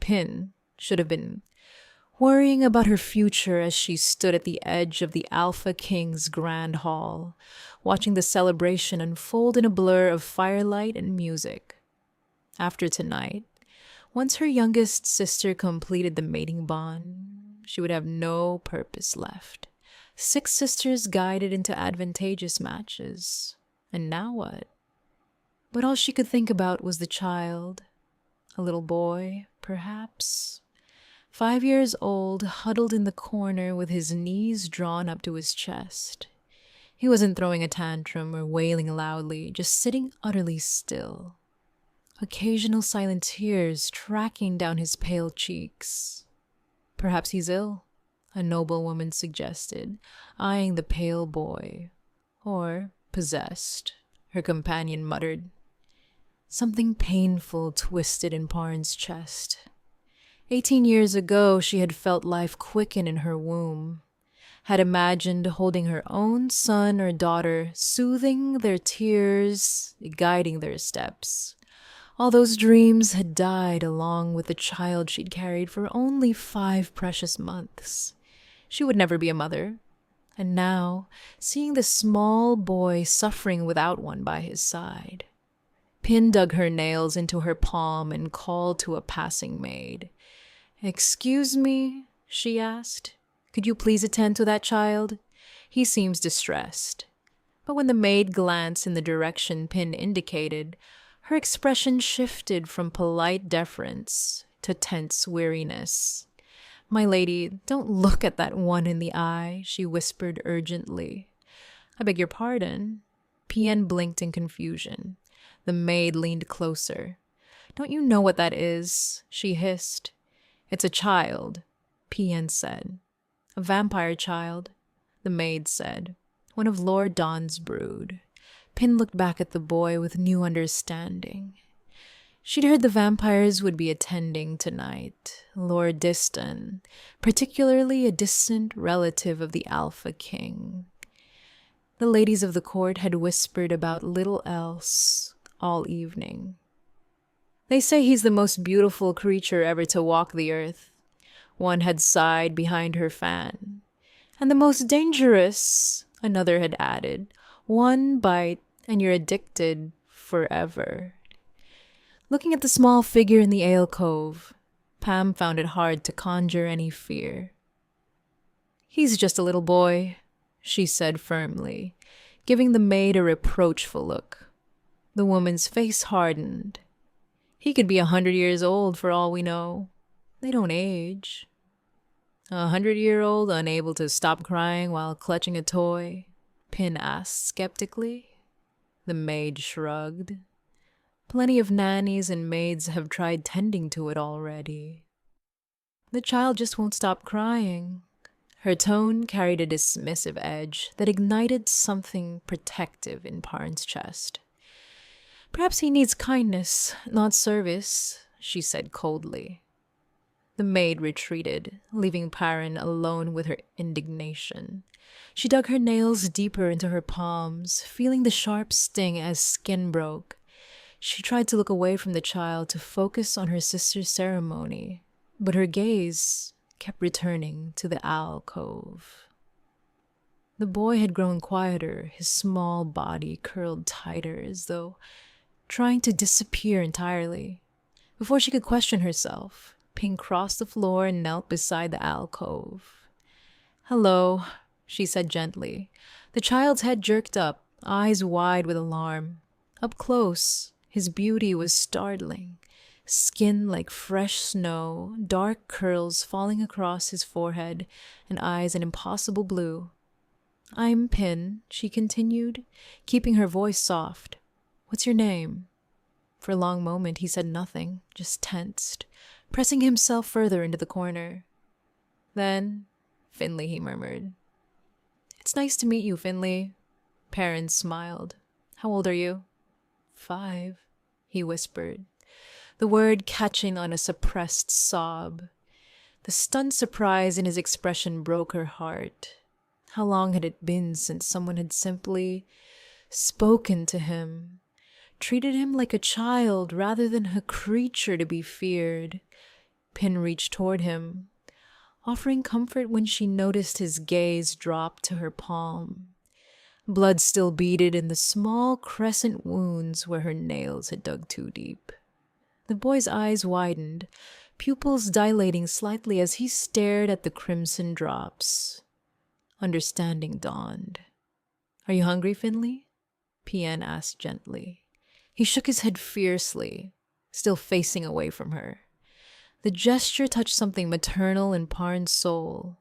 Pin should have been worrying about her future as she stood at the edge of the Alpha King's grand hall, watching the celebration unfold in a blur of firelight and music. After tonight, once her youngest sister completed the mating bond, she would have no purpose left. 6 sisters guided into advantageous matches. And now what? But all she could think about was the child. A little boy, perhaps. 5 years old, huddled in the corner with his knees drawn up to his chest. He wasn't throwing a tantrum or wailing loudly, just sitting utterly still. Occasional silent tears tracking down his pale cheeks. Perhaps he's ill, a noblewoman suggested, eyeing the pale boy. Or possessed, her companion muttered. Something painful twisted in Parn's chest. 18 years ago, she had felt life quicken in her womb, had imagined holding her own son or daughter, soothing their tears, guiding their steps. All those dreams had died along with the child she'd carried for only 5 precious months. She would never be a mother. And now, seeing the small boy suffering without one by his side, Pin dug her nails into her palm and called to a passing maid. "Excuse me," she asked. "Could you please attend to that child? He seems distressed." But when the maid glanced in the direction Pin indicated, her expression shifted from polite deference to tense weariness. "My lady, don't look at that one in the eye," she whispered urgently. "I beg your pardon." Pien blinked in confusion. The maid leaned closer. "Don't you know what that is?" she hissed. "It's a child," Pien said. "A vampire child," the maid said. "One of Lord Don's brood." Pin looked back at the boy with new understanding. She'd heard the vampires would be attending tonight. Lord Diston, particularly a distant relative of the Alpha King. The ladies of the court had whispered about little else all evening. "They say he's the most beautiful creature ever to walk the earth," one had sighed behind her fan. "And the most dangerous," another had added. "One bite and you're addicted forever." Looking at the small figure in the alcove, Pam found it hard to conjure any fear. "He's just a little boy," she said firmly, giving the maid a reproachful look. The woman's face hardened. "He could be 100 years old for all we know. They don't age." "A 100-year-old unable to stop crying while clutching a toy?" Pin asked skeptically. The maid shrugged. "Plenty of nannies and maids have tried tending to it already. The child just won't stop crying." Her tone carried a dismissive edge that ignited something protective in Parn's chest. "Perhaps he needs kindness, not service," she said coldly. The maid retreated, leaving Parn alone with her indignation. She dug her nails deeper into her palms, feeling the sharp sting as skin broke. She tried to look away from the child to focus on her sister's ceremony, but her gaze kept returning to the alcove. The boy had grown quieter, his small body curled tighter as though trying to disappear entirely. Before she could question herself, Pink crossed the floor and knelt beside the alcove. "Hello," she said gently. The child's head jerked up, eyes wide with alarm. Up close, his beauty was startling. Skin like fresh snow, dark curls falling across his forehead, and eyes an impossible blue. "I'm Pin," she continued, keeping her voice soft. "What's your name?" For a long moment he said nothing, just tensed, pressing himself further into the corner. Then, "Finley," he murmured. "It's nice to meet you, Finley." Perrin smiled. "How old are you?" 5, he whispered, the word catching on a suppressed sob. The stunned surprise in his expression broke her heart. How long had it been since someone had simply spoken to him, treated him like a child rather than a creature to be feared? Pin reached toward him, offering comfort when she noticed his gaze drop to her palm. Blood still beaded in the small crescent wounds where her nails had dug too deep. The boy's eyes widened, pupils dilating slightly as he stared at the crimson drops. Understanding dawned. "Are you hungry, Finley?" Pian asked gently. He shook his head fiercely, still facing away from her. The gesture touched something maternal in Parn's soul.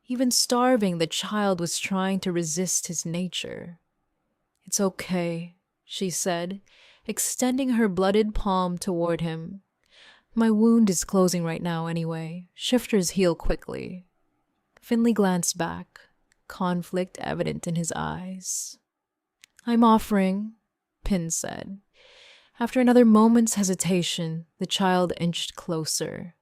Even starving, the child was trying to resist his nature. "It's okay," she said, extending her blooded palm toward him. "My wound is closing right now anyway. Shifters heal quickly." Finley glanced back, conflict evident in his eyes. "I'm offering," Pin said. After another moment's hesitation, the child inched closer.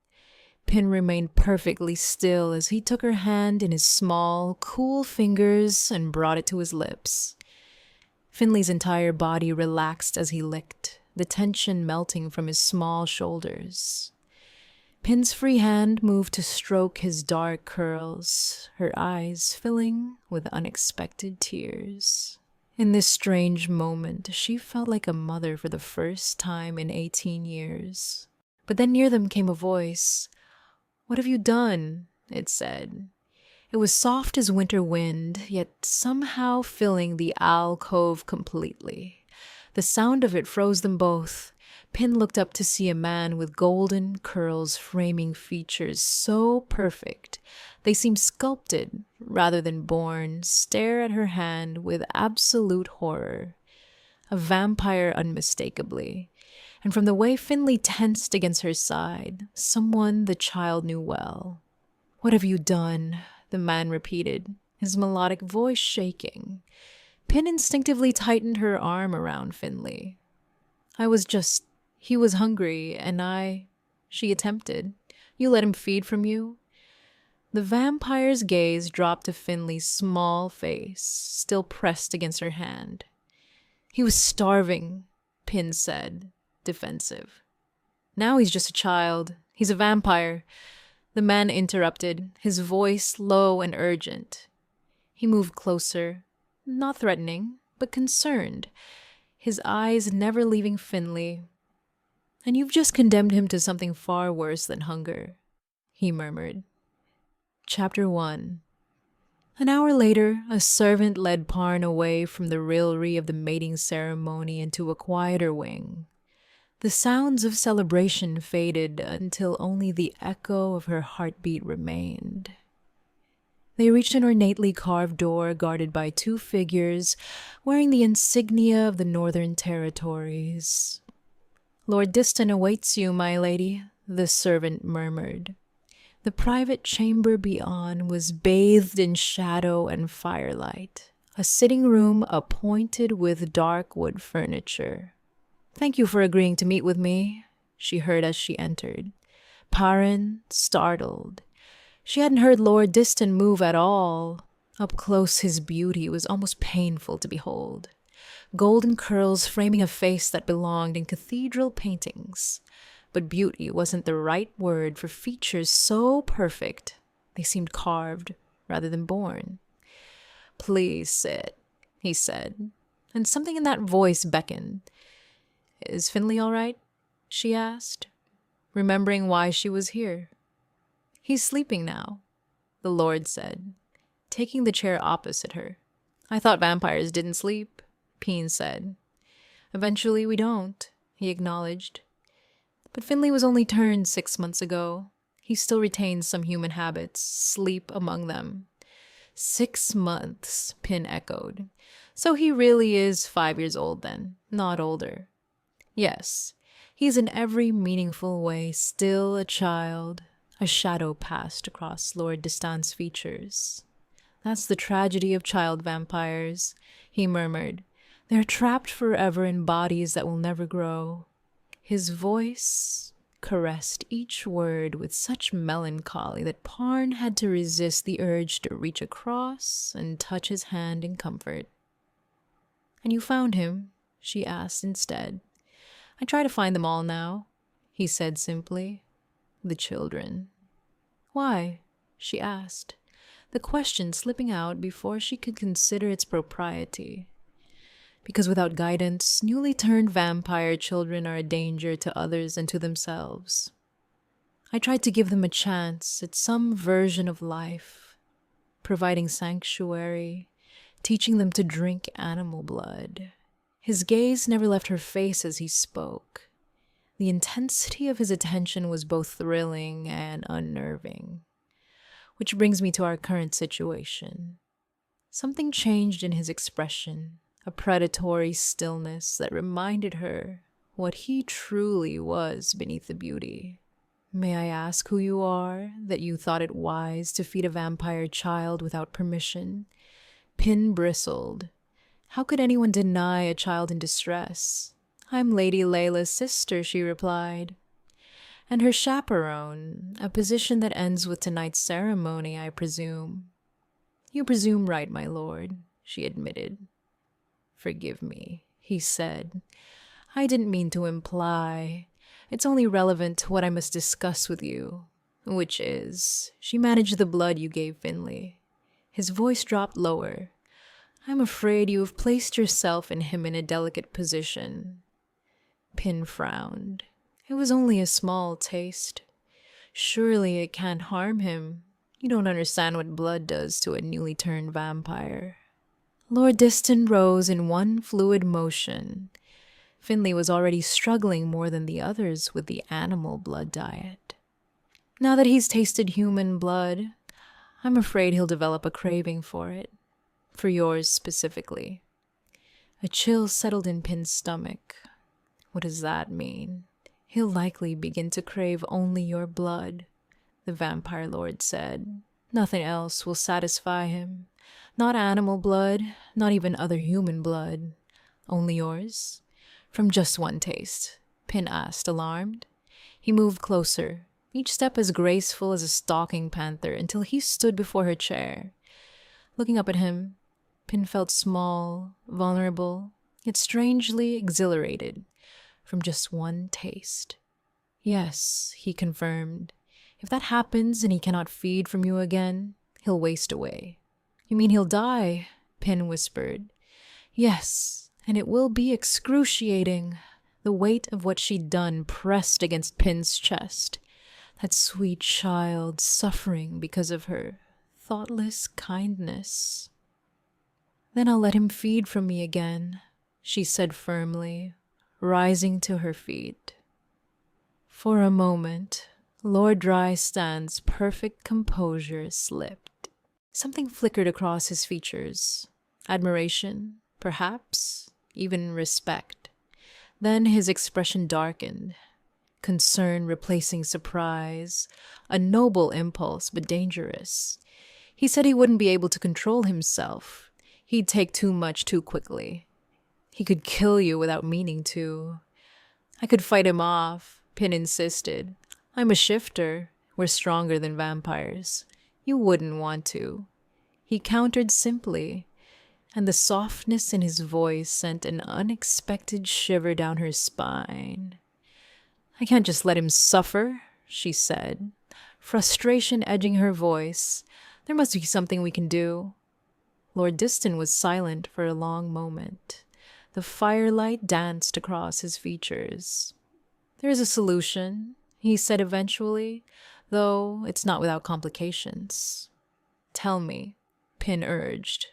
Pin remained perfectly still as he took her hand in his small, cool fingers and brought it to his lips. Finley's entire body relaxed as he licked, the tension melting from his small shoulders. Pin's free hand moved to stroke his dark curls, her eyes filling with unexpected tears. In this strange moment, she felt like a mother for the first time in 18 years. But then near them came a voice. "What have you done?" it said. It was soft as winter wind, yet somehow filling the alcove completely. The sound of it froze them both. Pin looked up to see a man with golden curls framing features so perfect they seemed sculpted rather than born stare at her hand with absolute horror. A vampire unmistakably. And from the way Finley tensed against her side, someone the child knew well. "What have you done?" the man repeated, his melodic voice shaking. Pin instinctively tightened her arm around Finley. He was hungry, and she attempted. "You let him feed from you?" The vampire's gaze dropped to Finley's small face, still pressed against her hand. "He was starving," Pin said, defensive. "Now he's just a child. He's a vampire." The man interrupted, his voice low and urgent. He moved closer, not threatening, but concerned, his eyes never leaving Finley. "And you've just condemned him to something far worse than hunger," he murmured. Chapter 1. An hour later, a servant led Parn away from the raillery of the mating ceremony into a quieter wing. The sounds of celebration faded until only the echo of her heartbeat remained. They reached an ornately carved door guarded by two figures wearing the insignia of the Northern Territories. "Lord Diston awaits you, my lady," the servant murmured. The private chamber beyond was bathed in shadow and firelight, a sitting room appointed with dark wood furniture. "Thank you for agreeing to meet with me," she heard as she entered. Parn, startled. She hadn't heard Lord Diston move at all. Up close, his beauty was almost painful to behold. Golden curls framing a face that belonged in cathedral paintings. But beauty wasn't the right word for features so perfect they seemed carved rather than born. "Please sit," he said, and something in that voice beckoned. "Is Finley all right?" she asked, remembering why she was here. "He's sleeping now," the Lord said, taking the chair opposite her. "I thought vampires didn't sleep," Peen said. "Eventually we don't," he acknowledged. But Finley was only turned 6 months ago. He still retains some human habits, sleep among them. 6 months, Pin echoed. "So he really is 5 years old then, not older." "Yes, he's in every meaningful way still a child." A shadow passed across Lord Distan's features. "That's the tragedy of child vampires," he murmured. "They're trapped forever in bodies that will never grow." His voice caressed each word with such melancholy that Parn had to resist the urge to reach across and touch his hand in comfort. "And you found him?" she asked instead. "I try to find them all now," he said simply. The children. Why? She asked, the question slipping out before she could consider its propriety. Because without guidance, newly turned vampire children are a danger to others and to themselves. I tried to give them a chance at some version of life, providing sanctuary, teaching them to drink animal blood. His gaze never left her face as he spoke. The intensity of his attention was both thrilling and unnerving. Which brings me to our current situation. Something changed in his expression, a predatory stillness that reminded her what he truly was beneath the beauty. May I ask who you are, that you thought it wise to feed a vampire child without permission? Pin bristled. How could anyone deny a child in distress? I'm Lady Layla's sister, she replied. And her chaperone, a position that ends with tonight's ceremony, I presume. You presume right, my lord, she admitted. Forgive me, he said. I didn't mean to imply. It's only relevant to what I must discuss with you, which is, she managed the blood you gave Finley. His voice dropped lower. I'm afraid you have placed yourself and him in a delicate position. Pin frowned. It was only a small taste. Surely it can't harm him. You don't understand what blood does to a newly turned vampire. Lord Diston rose in one fluid motion. Finley was already struggling more than the others with the animal blood diet. Now that he's tasted human blood, I'm afraid he'll develop a craving for it. For yours specifically. A chill settled in Pin's stomach. What does that mean? He'll likely begin to crave only your blood, the vampire lord said. Nothing else will satisfy him. Not animal blood, not even other human blood. Only yours? From just one taste, Pin asked, alarmed. He moved closer, each step as graceful as a stalking panther, until he stood before her chair. Looking up at him, Pin felt small, vulnerable, yet strangely exhilarated. From just one taste. Yes, he confirmed. If that happens and he cannot feed from you again, he'll waste away. You mean he'll die? Pin whispered. Yes, and it will be excruciating. The weight of what she'd done pressed against Pin's chest. That sweet child suffering because of her thoughtless kindness. Then I'll let him feed from me again, she said firmly, rising to her feet. For a moment, Lord Drystan's perfect composure slipped. Something flickered across his features. Admiration, perhaps, even respect. Then his expression darkened. Concern replacing surprise. A noble impulse, but dangerous. He said he wouldn't be able to control himself. He'd take too much too quickly. He could kill you without meaning to. I could fight him off, Pin insisted. I'm a shifter. We're stronger than vampires. You wouldn't want to. He countered simply, and the softness in his voice sent an unexpected shiver down her spine. I can't just let him suffer, she said, frustration edging her voice. There must be something we can do. Lord Diston was silent for a long moment. The firelight danced across his features. There's a solution, he said eventually, though it's not without complications. Tell me, Pin urged.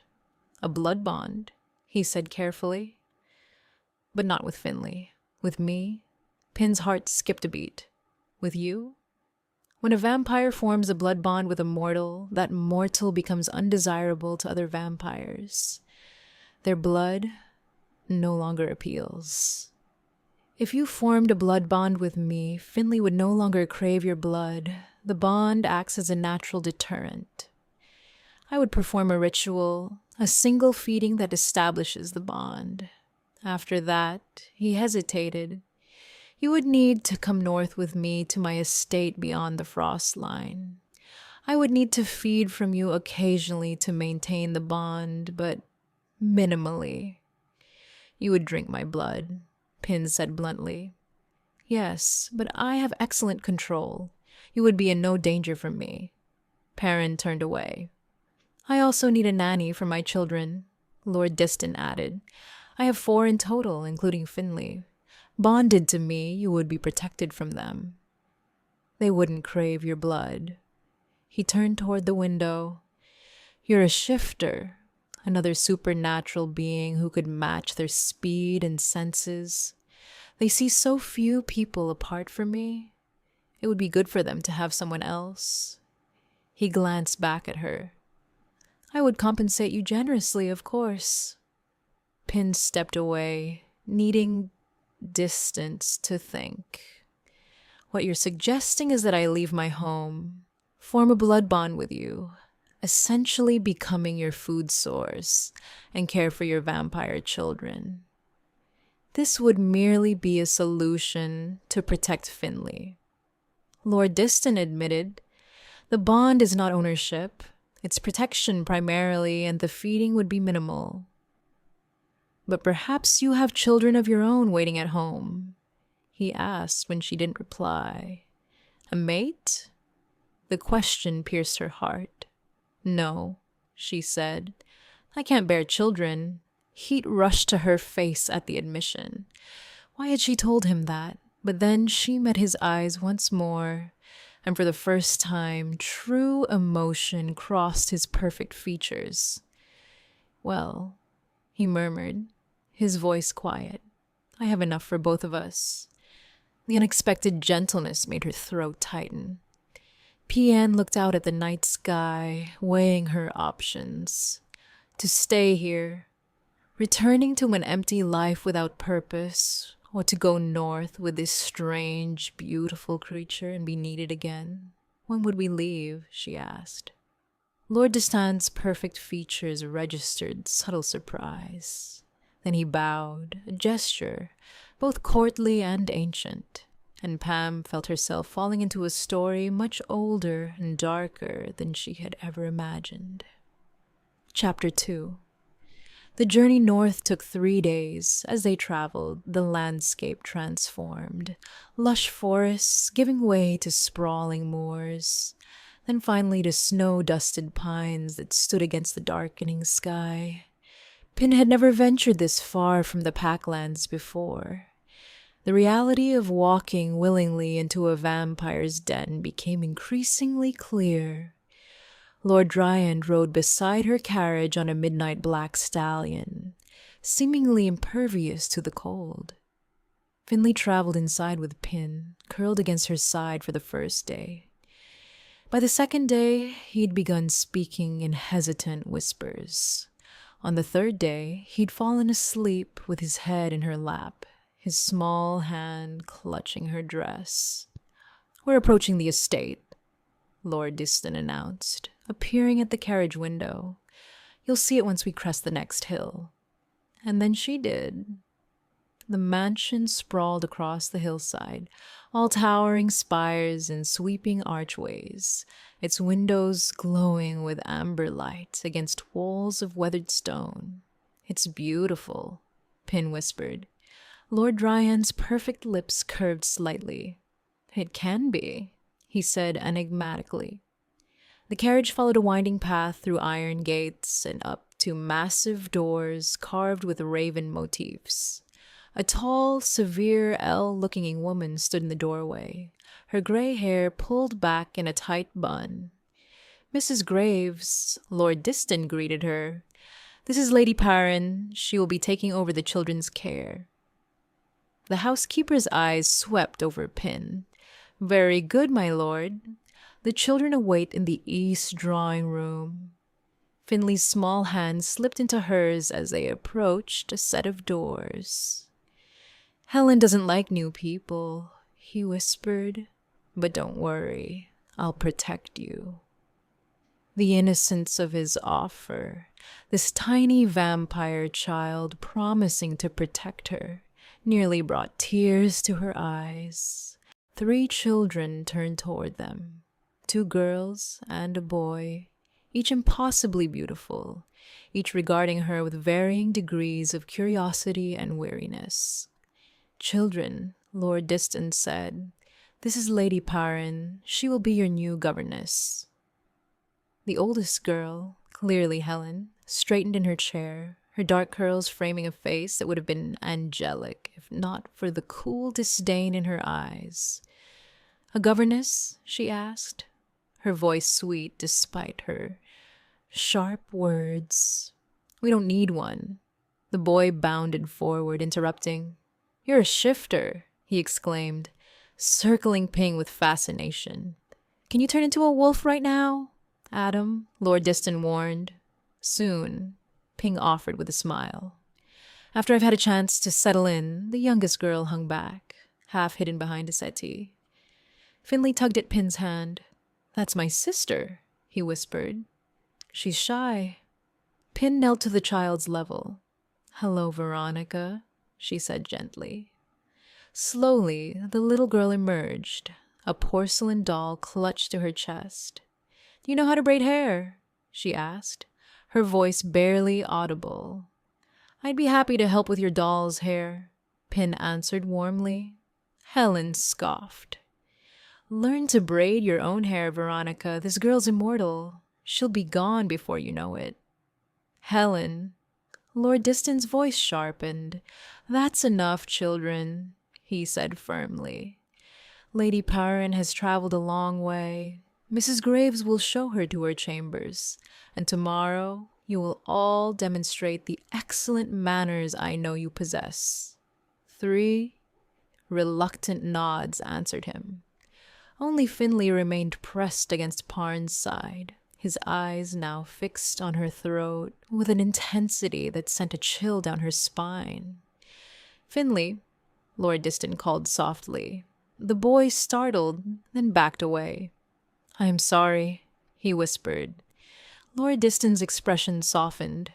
A blood bond, he said carefully. But not with Finley. With me? Pin's heart skipped a beat. With you? When a vampire forms a blood bond with a mortal, that mortal becomes undesirable to other vampires. Their blood no longer appeals. If you formed a blood bond with me, Finley would no longer crave your blood. The bond acts as a natural deterrent. I would perform a ritual, a single feeding that establishes the bond. After that, he hesitated. You would need to come north with me to my estate beyond the frost line. I would need to feed from you occasionally to maintain the bond, but minimally. You would drink my blood, Pin said bluntly. Yes, but I have excellent control. You would be in no danger from me. Perrin turned away. I also need a nanny for my children, Lord Diston added. I have 4 in total, including Finley. Bonded to me, you would be protected from them. They wouldn't crave your blood. He turned toward the window. You're a shifter, another supernatural being who could match their speed and senses. They see so few people apart from me. It would be good for them to have someone else. He glanced back at her. I would compensate you generously, of course. Pin stepped away, needing distance to think. What you're suggesting is that I leave my home, form a blood bond with you, essentially becoming your food source, and care for your vampire children. This would merely be a solution to protect Finley. Lord Diston admitted, the bond is not ownership, it's protection primarily, and the feeding would be minimal. But perhaps you have children of your own waiting at home, he asked when she didn't reply. A mate? The question pierced her heart. No, she said. I can't bear children. Heat rushed to her face at the admission. Why had she told him that? But then she met his eyes once more, and for the first time, true emotion crossed his perfect features. Well, he murmured, his voice quiet. I have enough for both of us. The unexpected gentleness made her throat tighten. Pian looked out at the night sky, weighing her options. To stay here, returning to an empty life without purpose, or to go north with this strange, beautiful creature and be needed again. When would we leave? She asked. Lord Diston's perfect features registered subtle surprise. Then he bowed, a gesture, both courtly and ancient, and Pam felt herself falling into a story much older and darker than she had ever imagined. Chapter 2. The journey north took 3 days. As they traveled, the landscape transformed. Lush forests giving way to sprawling moors, then finally to snow-dusted pines that stood against the darkening sky. Pin had never ventured this far from the packlands before. The reality of walking willingly into a vampire's den became increasingly clear. Lord Dryand rode beside her carriage on a midnight black stallion, seemingly impervious to the cold. Finley traveled inside with Pin, curled against her side for the first day. By the second day, he'd begun speaking in hesitant whispers. On the third day, he'd fallen asleep with his head in her lap, his small hand clutching her dress. We're approaching the estate, Lord Diston announced, appearing at the carriage window. You'll see it once we crest the next hill. And then she did. The mansion sprawled across the hillside, all towering spires and sweeping archways, its windows glowing with amber light against walls of weathered stone. It's beautiful, Pin whispered. Lord Dryand's perfect lips curved slightly. It can be, he said enigmatically. The carriage followed a winding path through iron gates and up to massive doors carved with raven motifs. A tall, severe, ill-looking woman stood in the doorway, her gray hair pulled back in a tight bun. Mrs. Graves, Lord Diston greeted her. This is Lady Perrin. She will be taking over the children's care. The housekeeper's eyes swept over Pin. Very good, my lord. The children await in the east drawing room. Finley's small hand slipped into hers as they approached a set of doors. Helen doesn't like new people, he whispered. But don't worry, I'll protect you. The innocence of his offer, this tiny vampire child promising to protect her, nearly brought tears to her eyes. 3 children turned toward them, 2 girls and a boy, each impossibly beautiful, each regarding her with varying degrees of curiosity and weariness. Children, Lord Diston said. This is Lady Perrin. She will be your new governess." The oldest girl, clearly Helen, straightened in her chair, her dark curls framing a face that would have been angelic if not for the cool disdain in her eyes. "A governess?" she asked, her voice sweet despite her sharp words. "We don't need one." The boy bounded forward, interrupting. "You're a shifter," he exclaimed, circling Ping with fascination. "Can you turn into a wolf right now?" "Adam," Lord Diston warned. "Soon," Ping offered with a smile. "After I've had a chance to settle in," the youngest girl hung back, half hidden behind a settee. Finley tugged at Pin's hand. "That's my sister," he whispered. "She's shy." Pin knelt to the child's level. "Hello, Veronica," she said gently. Slowly, the little girl emerged, a porcelain doll clutched to her chest. "Do you know how to braid hair?" she asked, her voice barely audible. "I'd be happy to help with your doll's hair," Pin answered warmly. Helen scoffed. "Learn to braid your own hair, Veronica. This girl's immortal. She'll be gone before you know it." "Helen," Lord Diston's voice sharpened. "That's enough, children," he said firmly. "Lady Perrin has traveled a long way. Mrs. Graves will show her to her chambers, and tomorrow you will all demonstrate the excellent manners I know you possess." 3 reluctant nods answered him. Only Finley remained pressed against Parn's side, his eyes now fixed on her throat with an intensity that sent a chill down her spine. "Finley," Lord Diston called softly. The boy startled, then backed away. "I am sorry," he whispered. Lord Diston's expression softened.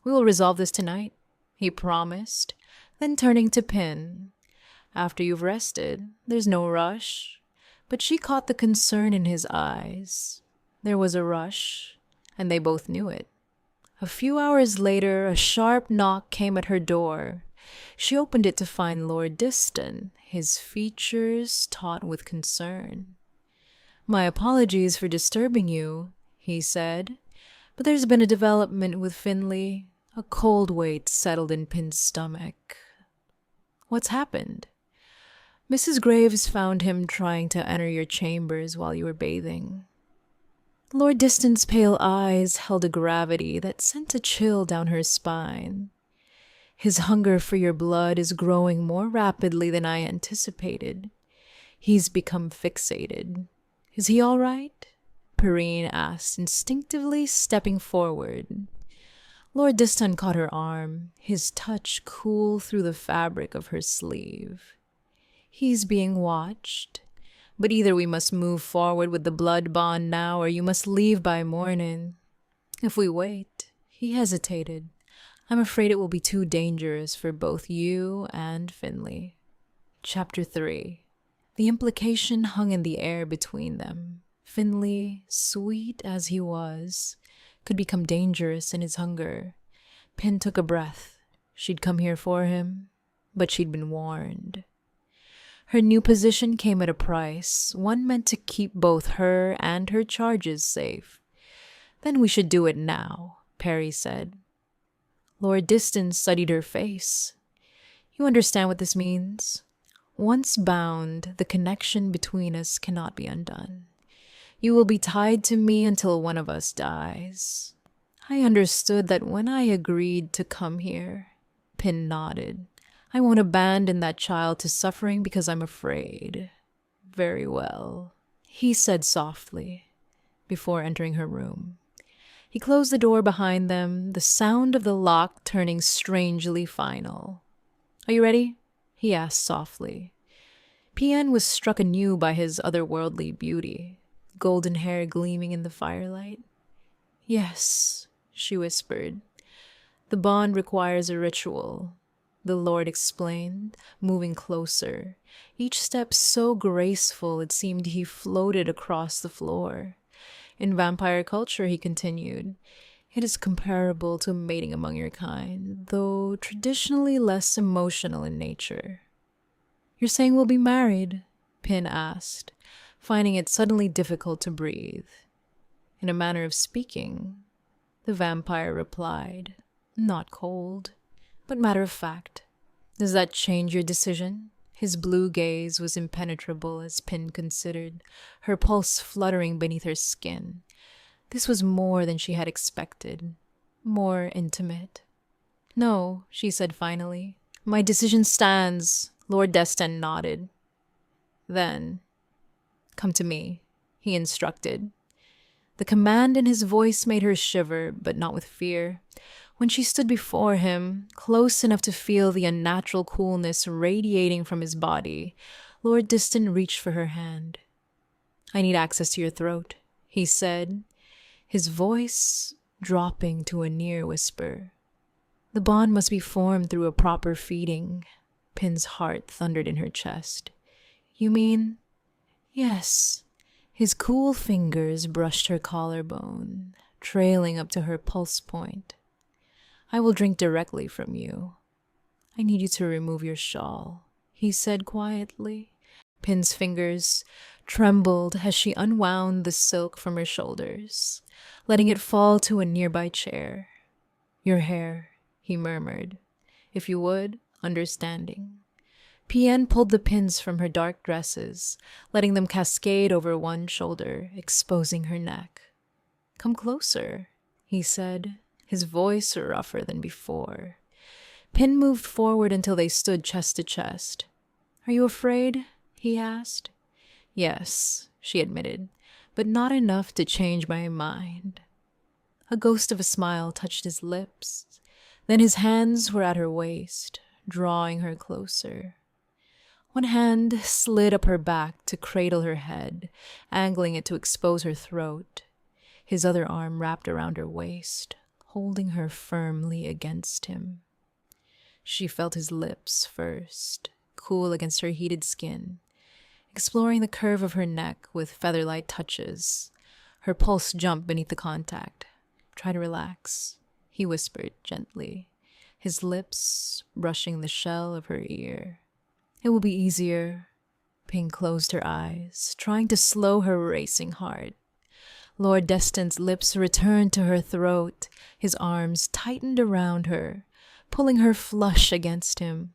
"We will resolve this tonight," he promised, then turning to Pin. "After you've rested, there's no rush." But she caught the concern in his eyes. There was a rush, and they both knew it. A few hours later, a sharp knock came at her door. She opened it to find Lord Diston, his features taut with concern. "My apologies for disturbing you," he said, "but there's been a development with Finley." A cold weight settled in Pin's stomach. "What's happened?" "Mrs. Graves found him trying to enter your chambers while you were bathing." Lord Diston's pale eyes held a gravity that sent a chill down her spine. "His hunger for your blood is growing more rapidly than I anticipated. He's become fixated. Is he all right?" Perrine asked, instinctively stepping forward. Lord Diston caught her arm, his touch cool through the fabric of her sleeve. "He's being watched. But either we must move forward with the blood bond now, or you must leave by morning. If we wait," he hesitated, "I'm afraid it will be too dangerous for both you and Finley." Chapter 3. The implication hung in the air between them. Finley, sweet as he was, could become dangerous in his hunger. Pin took a breath. She'd come here for him, but she'd been warned. Her new position came at a price, one meant to keep both her and her charges safe. "Then we should do it now," Perry said. Lord Diston studied her face. "You understand what this means? Once bound, the connection between us cannot be undone. You will be tied to me until one of us dies." "I understood that when I agreed to come here." Pin nodded. "I won't abandon that child to suffering because I'm afraid." "Very well," he said softly, before entering her room. He closed the door behind them, the sound of the lock turning strangely final. "Are you ready?" he asked softly. Pian was struck anew by his otherworldly beauty, golden hair gleaming in the firelight. "Yes," she whispered. "The bond requires a ritual," the Lord explained, moving closer, each step so graceful it seemed he floated across the floor. "In vampire culture," he continued, "it is comparable to mating among your kind, though traditionally less emotional in nature." "You're saying we'll be married?" Pin asked, finding it suddenly difficult to breathe. In a manner of speaking, the vampire replied, not cold, but matter of fact. Does that change your decision? His blue gaze was impenetrable as Pin considered, her pulse fluttering beneath her skin. This was more than she had expected, more intimate. No, she said finally. My decision stands. Lord Destin nodded. Then, come to me, he instructed. The command in his voice made her shiver, but not with fear. When she stood before him, close enough to feel the unnatural coolness radiating from his body, Lord Diston reached for her hand. I need access to your throat, he said, his voice dropping to a near whisper. The bond must be formed through a proper feeding. Pin's heart thundered in her chest. You mean? Yes. His cool fingers brushed her collarbone, trailing up to her pulse point. I will drink directly from you. I need you to remove your shawl, he said quietly. Pin's fingers trembled as she unwound the silk from her shoulders, letting it fall to a nearby chair. Your hair, he murmured. If you would, understanding. Pien pulled the pins from her dark dresses, letting them cascade over one shoulder, exposing her neck. Come closer, he said, his voice rougher than before. Pin moved forward until they stood chest to chest. Are you afraid? He asked. Yes, she admitted, but not enough to change my mind. A ghost of a smile touched his lips. Then his hands were at her waist, drawing her closer. One hand slid up her back to cradle her head, angling it to expose her throat. His other arm wrapped around her waist, holding her firmly against him. She felt his lips first, cool against her heated skin, exploring the curve of her neck with feather-light touches. Her pulse jumped beneath the contact. Try to relax, he whispered gently, his lips brushing the shell of her ear. It will be easier. Ping closed her eyes, trying to slow her racing heart. Lord Destin's lips returned to her throat, his arms tightened around her, pulling her flush against him.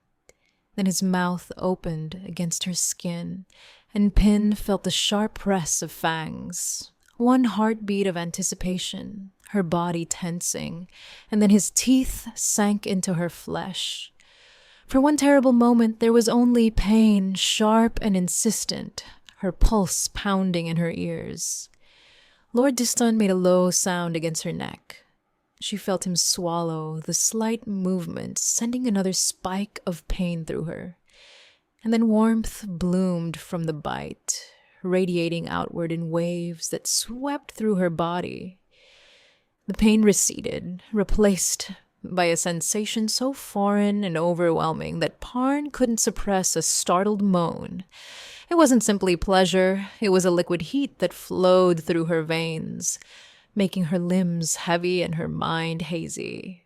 Then his mouth opened against her skin, and Pin felt the sharp press of fangs. One heartbeat of anticipation, her body tensing, and then his teeth sank into her flesh. For one terrible moment, there was only pain, sharp and insistent, her pulse pounding in her ears. Lord Diston made a low sound against her neck. She felt him swallow, the slight movement sending another spike of pain through her. And then warmth bloomed from the bite, radiating outward in waves that swept through her body. The pain receded, replaced by a sensation so foreign and overwhelming that Parn couldn't suppress a startled moan. It wasn't simply pleasure, it was a liquid heat that flowed through her veins, making her limbs heavy and her mind hazy.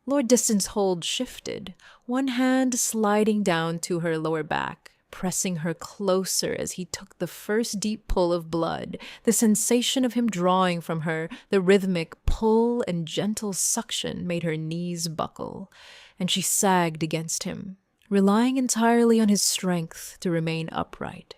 Lord Diston's hold shifted, one hand sliding down to her lower back, pressing her closer as he took the first deep pull of blood. The sensation of him drawing from her, the rhythmic pull and gentle suction made her knees buckle, and she sagged against him, relying entirely on his strength to remain upright.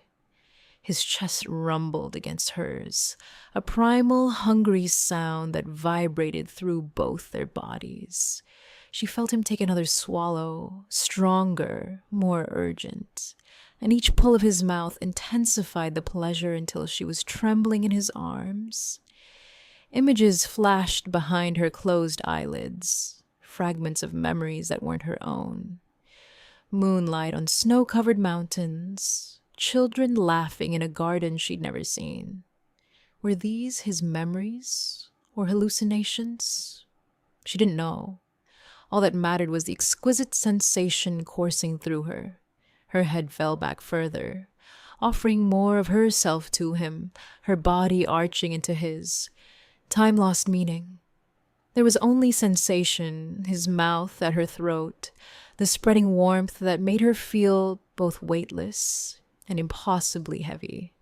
His chest rumbled against hers, a primal, hungry sound that vibrated through both their bodies. She felt him take another swallow, stronger, more urgent, and each pull of his mouth intensified the pleasure until she was trembling in his arms. Images flashed behind her closed eyelids, fragments of memories that weren't her own. Moonlight on snow-covered mountains, children laughing in a garden she'd never seen. Were these his memories or hallucinations? She didn't know. All that mattered was the exquisite sensation coursing through her. Her head fell back further, offering more of herself to him, her body arching into his. Time lost meaning. There was only sensation, his mouth at her throat, the spreading warmth that made her feel both weightless and impossibly heavy.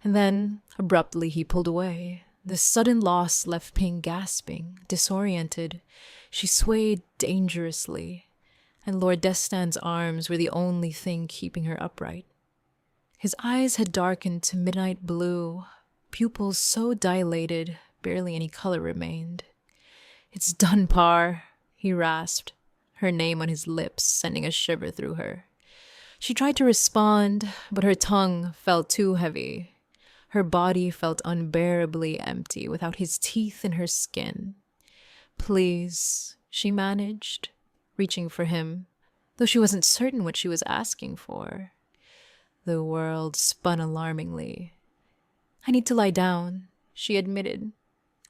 And then, abruptly, he pulled away. The sudden loss left Ping gasping, disoriented. She swayed dangerously, and Lord Destan's arms were the only thing keeping her upright. His eyes had darkened to midnight blue, pupils so dilated, barely any color remained. "It's done, Par," he rasped, her name on his lips sending a shiver through her. She tried to respond, but her tongue felt too heavy. Her body felt unbearably empty without his teeth in her skin. "Please," she managed, reaching for him, though she wasn't certain what she was asking for. The world spun alarmingly. "I need to lie down," she admitted.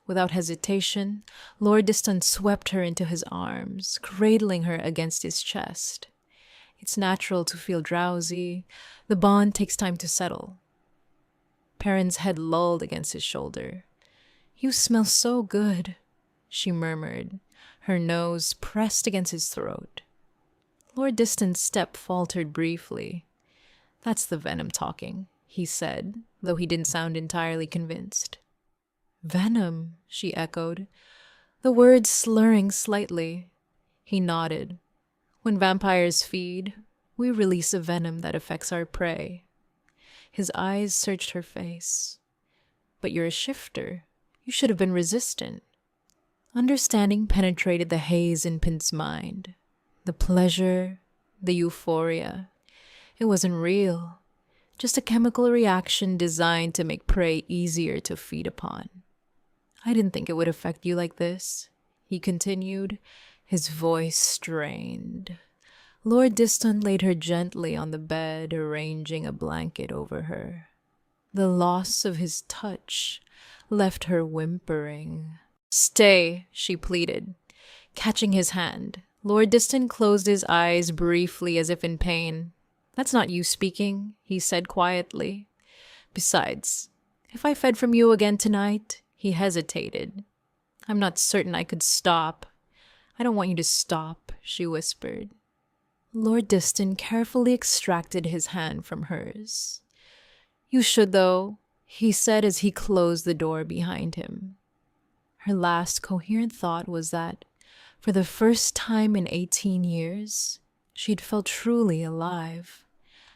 Without hesitation, Lord Diston swept her into his arms, cradling her against his chest. It's natural to feel drowsy. The bond takes time to settle. Perrin's head lulled against his shoulder. "You smell so good," she murmured, her nose pressed against his throat. Lord Diston's step faltered briefly. "That's the venom talking," he said, though he didn't sound entirely convinced. "Venom," she echoed, the words slurring slightly. He nodded. "When vampires feed, we release a venom that affects our prey." His eyes searched her face. "But you're a shifter. You should have been resistant." Understanding penetrated the haze in Pin's mind. The pleasure, the euphoria. It wasn't real. Just a chemical reaction designed to make prey easier to feed upon. "I didn't think it would affect you like this," he continued, his voice strained. Lord Diston laid her gently on the bed, arranging a blanket over her. The loss of his touch left her whimpering. "Stay," she pleaded, catching his hand. Lord Diston closed his eyes briefly as if in pain. "That's not you speaking," he said quietly. "Besides, if I fed from you again tonight," he hesitated. "I'm not certain I could stop." "I don't want you to stop," she whispered. Lord Diston carefully extracted his hand from hers. "You should, though," he said as he closed the door behind him. Her last coherent thought was that, for the first time in 18 years, she'd felt truly alive.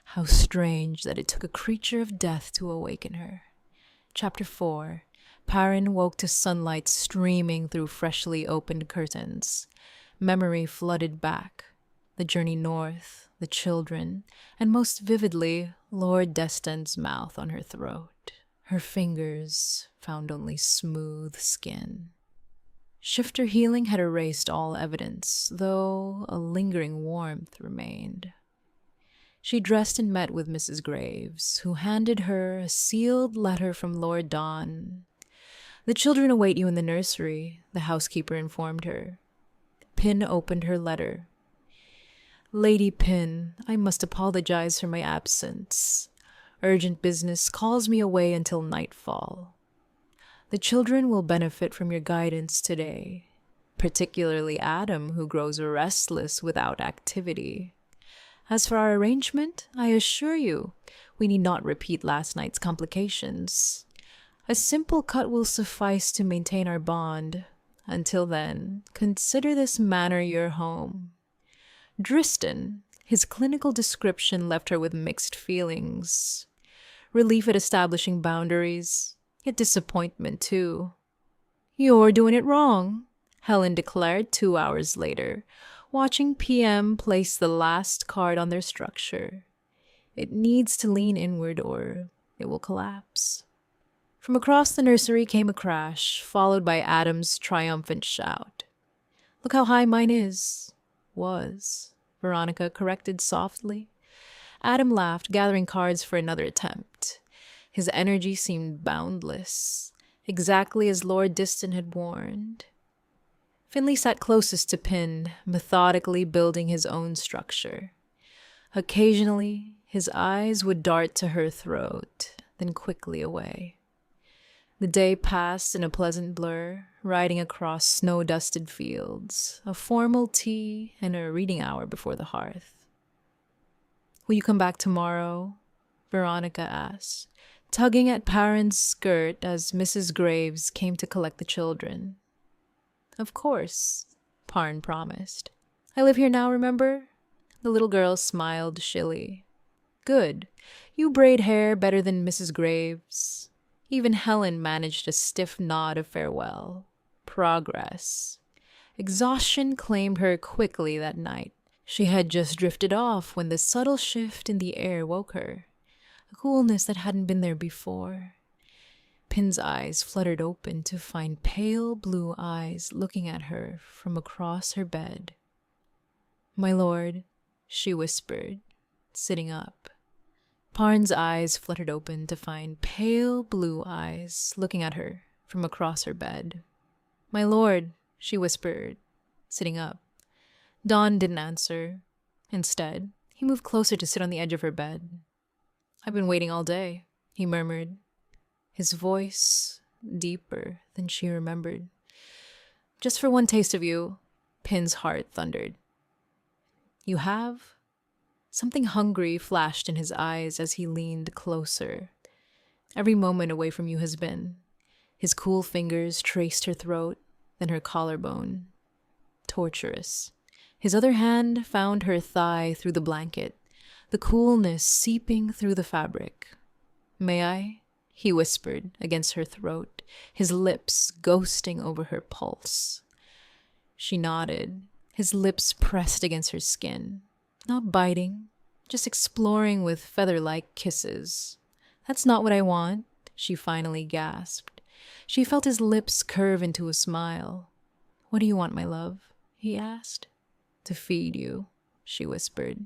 How strange that it took a creature of death to awaken her. Chapter 4. Perrin woke to sunlight streaming through freshly opened curtains. Memory flooded back. The journey north, the children, and most vividly, Lord Destan's mouth on her throat. Her fingers found only smooth skin. Shifter healing had erased all evidence, though a lingering warmth remained. She dressed and met with Mrs. Graves, who handed her a sealed letter from Lord Don. "The children await you in the nursery," the housekeeper informed her. Pin opened her letter. "Lady Pin, I must apologize for my absence. Urgent business calls me away until nightfall. The children will benefit from your guidance today, particularly Adam, who grows restless without activity. As for our arrangement, I assure you, we need not repeat last night's complications. A simple cut will suffice to maintain our bond. Until then, consider this manor your home." Driston, his clinical description left her with mixed feelings. Relief at establishing boundaries, yet disappointment too. "You're doing it wrong," Helen declared 2 hours later, watching PM place the last card on their structure. "It needs to lean inward or it will collapse." From across the nursery came a crash, followed by Adam's triumphant shout. "Look how high mine is." "Was," Veronica corrected softly. Adam laughed, gathering cards for another attempt. His energy seemed boundless, exactly as Lord Diston had warned. Finley sat closest to Pin, methodically building his own structure. Occasionally, his eyes would dart to her throat, then quickly away. The day passed in a pleasant blur, riding across snow-dusted fields, a formal tea, and a reading hour before the hearth. "Will you come back tomorrow?" Veronica asked, tugging at Perrin's skirt as Mrs. Graves came to collect the children. Of course, Perrin promised. I live here now, remember? The little girl smiled shilly. Good. You braid hair better than Mrs. Graves. Even Helen managed a stiff nod of farewell. Progress. Exhaustion claimed her quickly that night. She had just drifted off when the subtle shift in the air woke her. A coolness that hadn't been there before. Pin's eyes fluttered open to find pale blue eyes looking at her from across her bed. My lord, she whispered, sitting up. Perrin's eyes fluttered open to find pale blue eyes looking at her from across her bed. My lord, she whispered, sitting up. Dawn didn't answer. Instead, he moved closer to sit on the edge of her bed. I've been waiting all day, he murmured, his voice deeper than she remembered. Just for one taste of you, Pin's heart thundered. You have? Something hungry flashed in his eyes as he leaned closer. Every moment away from you has been. His cool fingers traced her throat, then her collarbone. Torturous. His other hand found her thigh through the blanket, the coolness seeping through the fabric. May I? He whispered against her throat, his lips ghosting over her pulse. She nodded, his lips pressed against her skin. Not biting, just exploring with feather-like kisses. That's not what I want, she finally gasped. She felt his lips curve into a smile. What do you want, my love? He asked. To feed you, she whispered.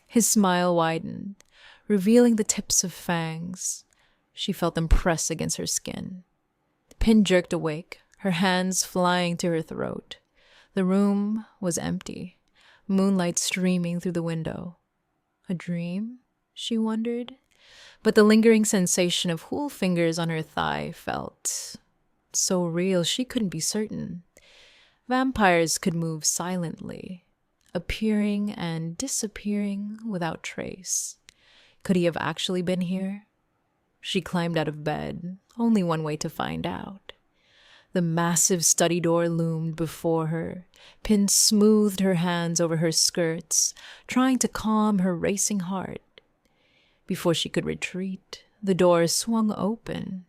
His smile widened, revealing the tips of fangs. She felt them press against her skin. Pin jerked awake, her hands flying to her throat. The room was empty, moonlight streaming through the window. A dream? She wondered. But the lingering sensation of cool fingers on her thigh felt so real she couldn't be certain. Vampires could move silently, appearing and disappearing without trace. Could he have actually been here? She climbed out of bed, only one way to find out. The massive study door loomed before her. Pin smoothed her hands over her skirts, trying to calm her racing heart. Before she could retreat, the door swung open.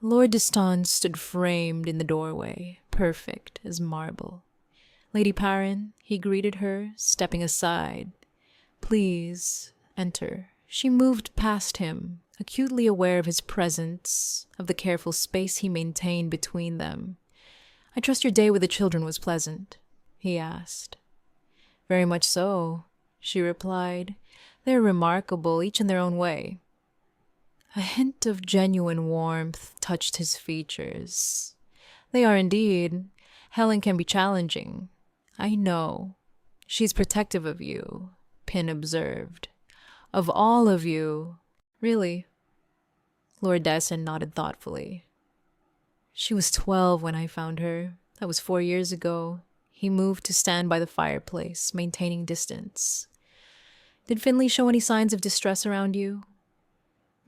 Lord Diston stood framed in the doorway, perfect as marble. Lady Perrin, he greeted her, stepping aside. Please, enter. She moved past him, acutely aware of his presence, of the careful space he maintained between them. I trust your day with the children was pleasant, he asked. Very much so, she replied. They're remarkable, each in their own way. A hint of genuine warmth touched his features. They are indeed. Helen can be challenging. I know. She's protective of you, Pin observed. Of all of you. Really? Lord Dyson nodded thoughtfully. She was 12 when I found her. That was 4 years ago. He moved to stand by the fireplace, maintaining distance. Did Finley show any signs of distress around you?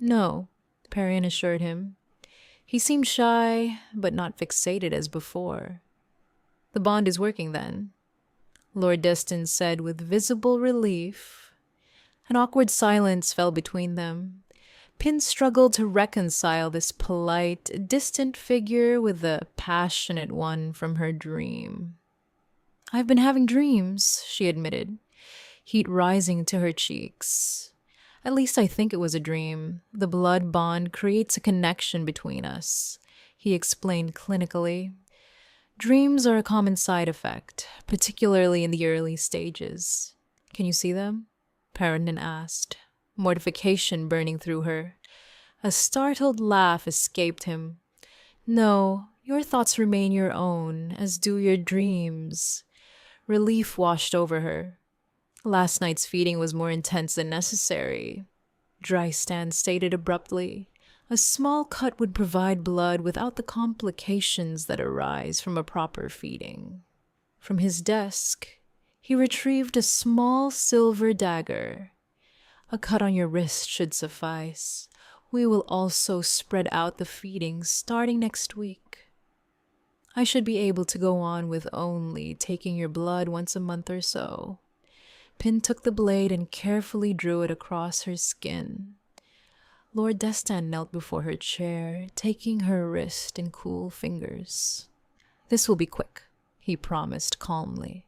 No, Perrin assured him. He seemed shy, but not fixated as before. The bond is working then, Lord Destin said with visible relief. An awkward silence fell between them. Pin struggled to reconcile this polite, distant figure with the passionate one from her dream. I've been having dreams, she admitted, heat rising to her cheeks. At least I think it was a dream. The blood bond creates a connection between us, he explained clinically. Dreams are a common side effect, particularly in the early stages. Can you see them? Perrin asked, mortification burning through her. A startled laugh escaped him. No, your thoughts remain your own, as do your dreams. Relief washed over her. Last night's feeding was more intense than necessary, Drystan stated abruptly. A small cut would provide blood without the complications that arise from a proper feeding. From his desk, he retrieved a small silver dagger. A cut on your wrist should suffice. We will also spread out the feedings starting next week. I should be able to go on with only taking your blood once a month or so. Pin took the blade and carefully drew it across her skin. Lord Destan knelt before her chair, taking her wrist in cool fingers. This will be quick, he promised calmly.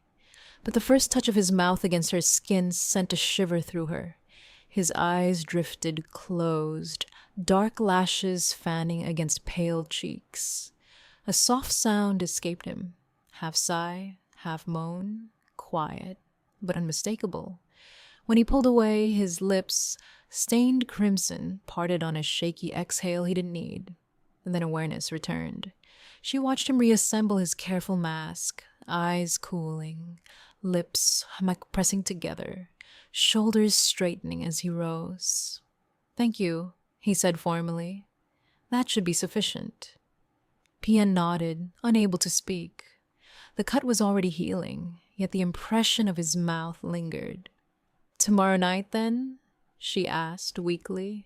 But the first touch of his mouth against her skin sent a shiver through her. His eyes drifted closed, dark lashes fanning against pale cheeks. A soft sound escaped him, half sigh, half moan, quiet, but unmistakable. When he pulled away, his lips, stained crimson, parted on a shaky exhale he didn't need. And then awareness returned. She watched him reassemble his careful mask, eyes cooling, lips pressing together, shoulders straightening as he rose. "Thank you," he said formally. "That should be sufficient." Pian nodded, unable to speak. The cut was already healing, yet the impression of his mouth lingered. "Tomorrow night, then?" she asked weakly.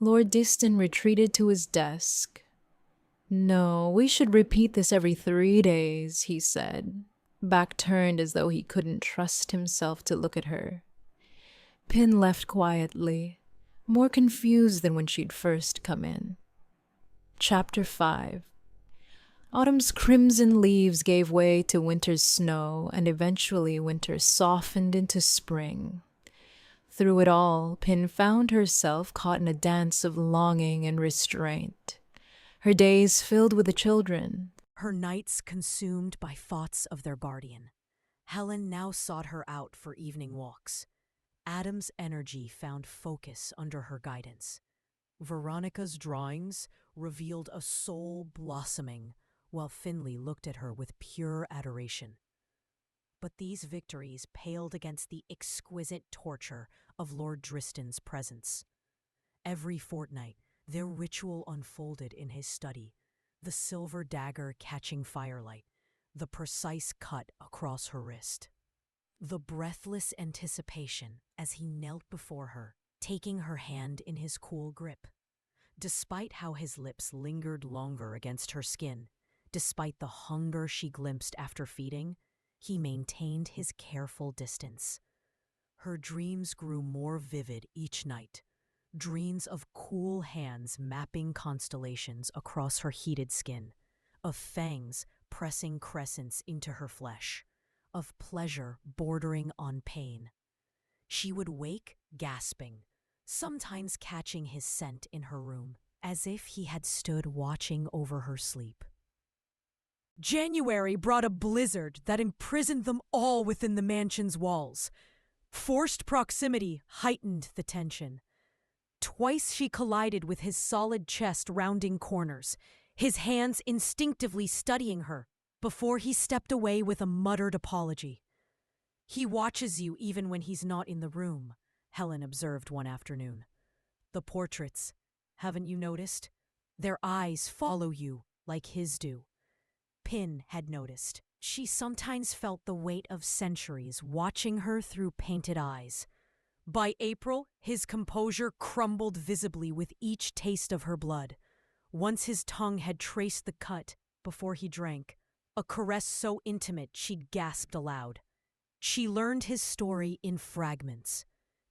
Lord Diston retreated to his desk. "No, we should repeat this every 3 days," he said, back turned as though he couldn't trust himself to look at her. Pin left quietly, more confused than when she'd first come in. Chapter 5. Autumn's crimson leaves gave way to winter's snow, and eventually winter softened into spring. Through it all, Pin found herself caught in a dance of longing and restraint. Her days filled with the children. Her nights consumed by thoughts of their guardian. Helen now sought her out for evening walks. Adam's energy found focus under her guidance. Veronica's drawings revealed a soul blossoming, while Finley looked at her with pure adoration. But these victories paled against the exquisite torture of Lord Driston's presence. Every fortnight, their ritual unfolded in his study, the silver dagger catching firelight, the precise cut across her wrist. The breathless anticipation as he knelt before her, taking her hand in his cool grip. Despite how his lips lingered longer against her skin, despite the hunger she glimpsed after feeding, he maintained his careful distance. Her dreams grew more vivid each night, dreams of cool hands mapping constellations across her heated skin, of fangs pressing crescents into her flesh, of pleasure bordering on pain. She would wake gasping, sometimes catching his scent in her room, as if he had stood watching over her sleep. January brought a blizzard that imprisoned them all within the mansion's walls. Forced proximity heightened the tension. Twice she collided with his solid chest rounding corners, his hands instinctively studying her, before he stepped away with a muttered apology. "He watches you even when he's not in the room," Helen observed one afternoon. "The portraits, haven't you noticed? Their eyes follow you like his do." Pin had noticed. She sometimes felt the weight of centuries watching her through painted eyes. By April, his composure crumbled visibly with each taste of her blood. Once his tongue had traced the cut before he drank, a caress so intimate she'd gasped aloud. She learned his story in fragments,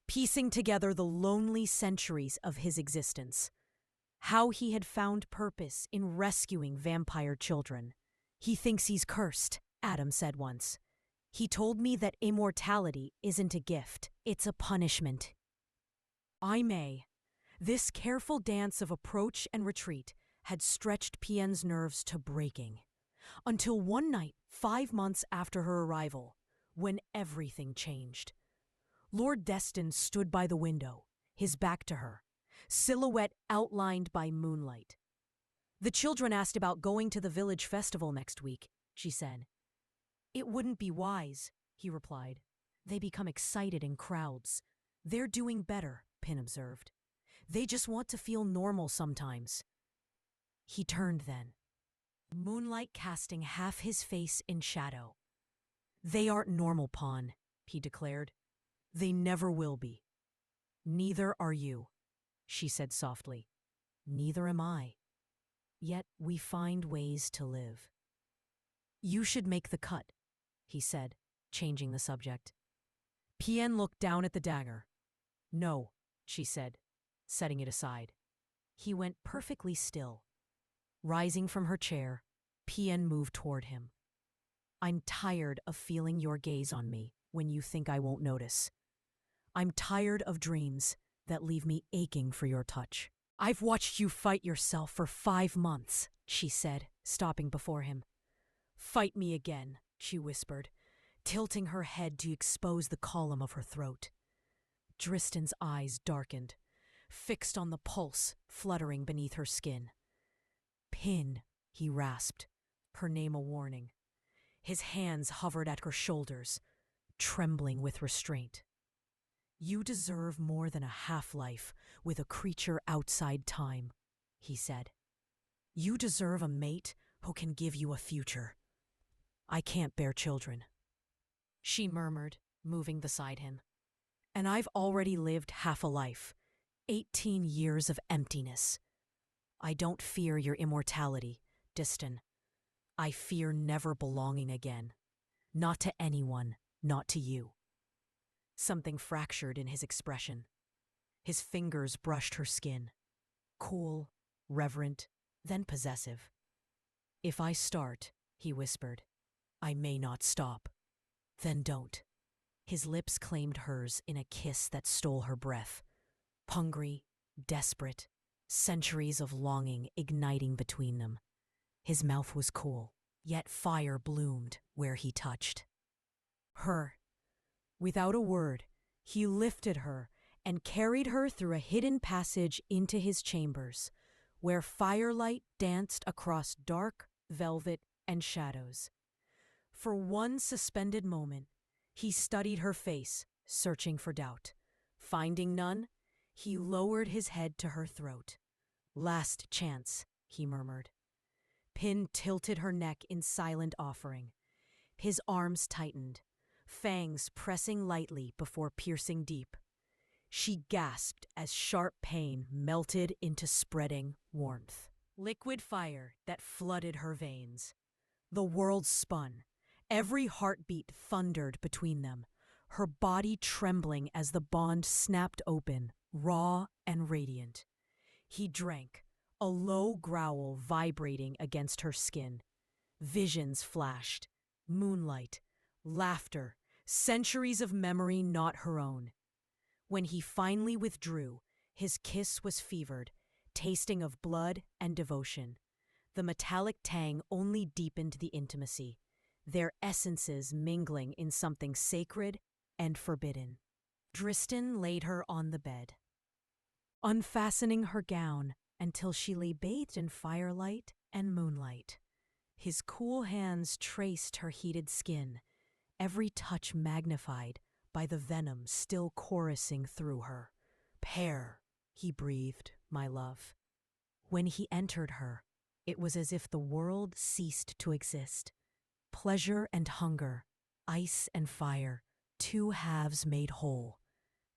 piecing together the lonely centuries of his existence. How he had found purpose in rescuing vampire children. "He thinks he's cursed," Adam said once. "He told me that immortality isn't a gift, it's a punishment." I may. This careful dance of approach and retreat had stretched Pien's nerves to breaking. Until one night, 5 months after her arrival, when everything changed. Lord Deston stood by the window, his back to her, silhouette outlined by moonlight. "The children asked about going to the village festival next week," she said. "It wouldn't be wise," he replied. "They become excited in crowds." "They're doing better," Pin observed. "They just want to feel normal sometimes." He turned then, moonlight casting half his face in shadow. "They aren't normal, Pawn," he declared. "They never will be." Neither are you, she said softly. Neither am I. Yet we find ways to live. You should make the cut, he said, changing the subject. Pien looked down at the dagger. No, she said, setting it aside. He went perfectly still. Rising from her chair, Pien moved toward him. I'm tired of feeling your gaze on me when you think I won't notice. I'm tired of dreams that leave me aching for your touch. I've watched you fight yourself for 5 months, she said, stopping before him. Fight me again, she whispered, tilting her head to expose the column of her throat. Dristan's eyes darkened, fixed on the pulse fluttering beneath her skin. Pin, he rasped, her name a warning. His hands hovered at her shoulders, trembling with restraint. You deserve more than a half-life with a creature outside time, he said. You deserve a mate who can give you a future. I can't bear children, she murmured, moving beside him. And I've already lived half a life, 18 years of emptiness. I don't fear your immortality, Distan. I fear never belonging again. Not to anyone, not to you. Something fractured in his expression. His fingers brushed her skin. Cool, reverent, then possessive. If I start, he whispered, I may not stop. Then don't. His lips claimed hers in a kiss that stole her breath. Hungry, desperate, centuries of longing igniting between them. His mouth was cool, yet fire bloomed where he touched. Her. Without a word, he lifted her and carried her through a hidden passage into his chambers, where firelight danced across dark velvet and shadows. For one suspended moment, he studied her face, searching for doubt. Finding none, he lowered his head to her throat. Last chance, he murmured. Pin tilted her neck in silent offering. His arms tightened, fangs pressing lightly before piercing deep. She gasped as sharp pain melted into spreading warmth. Liquid fire that flooded her veins. The world spun. Every heartbeat thundered between them, her body trembling as the bond snapped open, raw and radiant. He drank, a low growl vibrating against her skin. Visions flashed. Moonlight, laughter, centuries of memory not her own. When he finally withdrew, his kiss was fevered, tasting of blood and devotion. The metallic tang only deepened the intimacy, their essences mingling in something sacred and forbidden. Dristan laid her on the bed, unfastening her gown until she lay bathed in firelight and moonlight. His cool hands traced her heated skin, every touch magnified by the venom still chorusing through her. Pair, he breathed, my love. When he entered her, it was as if the world ceased to exist. Pleasure and hunger, ice and fire, 2 halves made whole.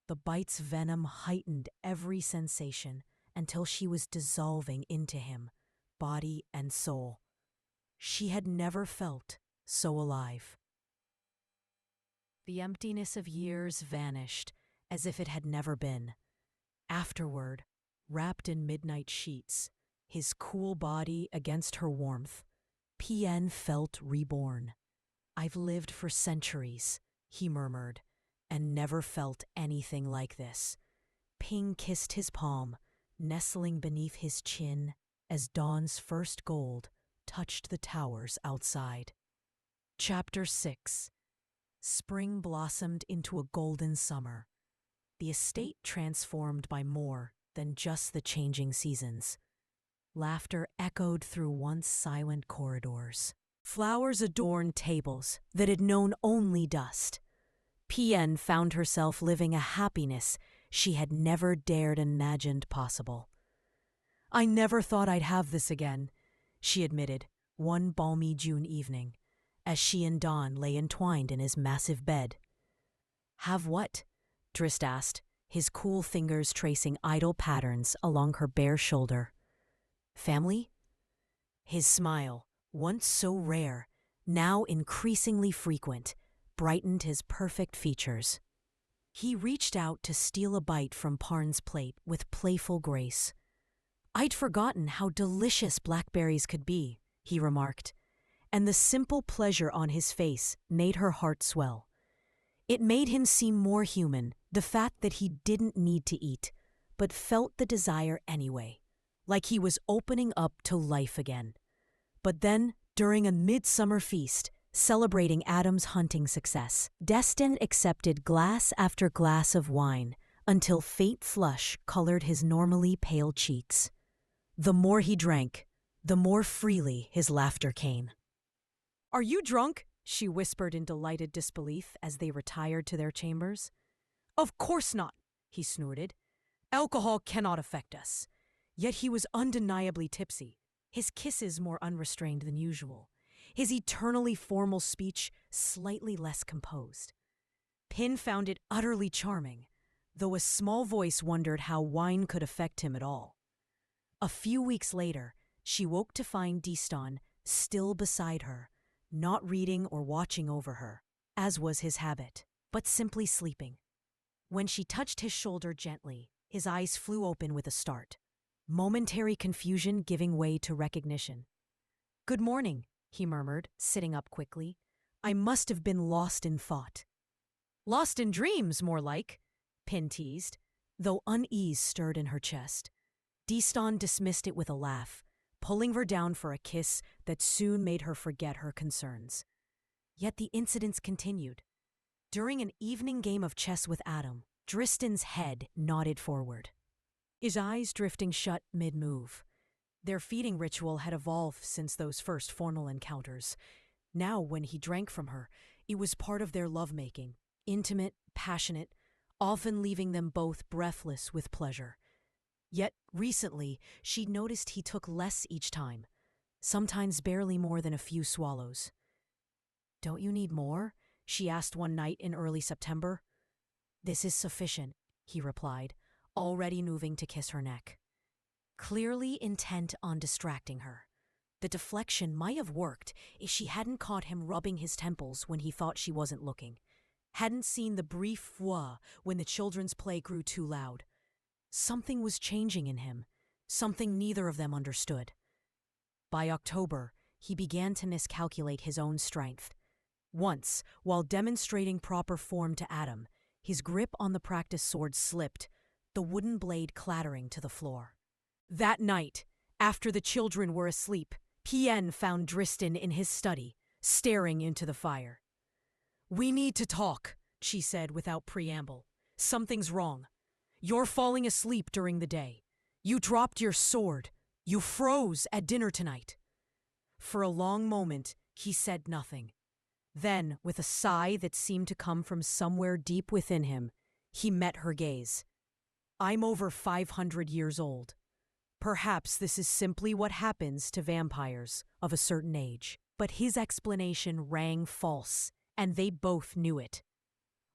The bite's venom heightened every sensation until she was dissolving into him, body and soul. She had never felt so alive. The emptiness of years vanished as if it had never been. Afterward, wrapped in midnight sheets, his cool body against her warmth, Pien felt reborn. I've lived for centuries, he murmured, and never felt anything like this. Ping kissed his palm, nestling beneath his chin as dawn's first gold touched the towers outside. Chapter 6. Spring blossomed into a golden summer. The estate transformed by more than just the changing seasons. Laughter echoed through once silent corridors. Flowers adorned tables that had known only dust. Pien found herself living a happiness she had never dared imagined possible. I never thought I'd have this again, she admitted, one balmy June evening, as she and Don lay entwined in his massive bed. Have what? Drist asked, his cool fingers tracing idle patterns along her bare shoulder. Family? His smile, once so rare, now increasingly frequent, brightened his perfect features. He reached out to steal a bite from Parn's plate with playful grace. "I'd forgotten how delicious blackberries could be," he remarked, and the simple pleasure on his face made her heart swell. It made him seem more human, the fact that he didn't need to eat, but felt the desire anyway, like he was opening up to life again. But then, during a midsummer feast, celebrating Adam's hunting success, Destin accepted glass after glass of wine until faint flush colored his normally pale cheeks. The more he drank, the more freely his laughter came. "Are you drunk?" she whispered in delighted disbelief as they retired to their chambers. "Of course not," he snorted. "Alcohol cannot affect us." Yet he was undeniably tipsy, his kisses more unrestrained than usual, his eternally formal speech slightly less composed. Pin found it utterly charming, though a small voice wondered how wine could affect him at all. A few weeks later, she woke to find Destin still beside her, not reading or watching over her, as was his habit, but simply sleeping. When she touched his shoulder gently, his eyes flew open with a start, momentary confusion giving way to recognition. "Good morning," he murmured, sitting up quickly. "I must have been lost in thought." "Lost in dreams, more like," Pin teased, though unease stirred in her chest. Destin dismissed it with a laugh, pulling her down for a kiss that soon made her forget her concerns. Yet the incidents continued. During an evening game of chess with Adam, Driston's head nodded forward, his eyes drifting shut mid-move. Their feeding ritual had evolved since those first formal encounters. Now, when he drank from her, it was part of their lovemaking, intimate, passionate, often leaving them both breathless with pleasure. Yet, recently, she'd noticed he took less each time, sometimes barely more than a few swallows. "Don't you need more?" she asked one night in early September. "This is sufficient," he replied, already moving to kiss her neck. Clearly intent on distracting her. The deflection might have worked if she hadn't caught him rubbing his temples when he thought she wasn't looking, hadn't seen the brief fwa when the children's play grew too loud. Something was changing in him, something neither of them understood. By October, he began to miscalculate his own strength. Once, while demonstrating proper form to Adam, his grip on the practice sword slipped, the wooden blade clattering to the floor. That night, after the children were asleep, Pien found Driston in his study, staring into the fire. "We need to talk," she said without preamble. "Something's wrong. You're falling asleep during the day. You dropped your sword. You froze at dinner tonight." For a long moment, he said nothing. Then, with a sigh that seemed to come from somewhere deep within him, he met her gaze. "I'm over 500 years old. Perhaps this is simply what happens to vampires of a certain age." But his explanation rang false, and they both knew it.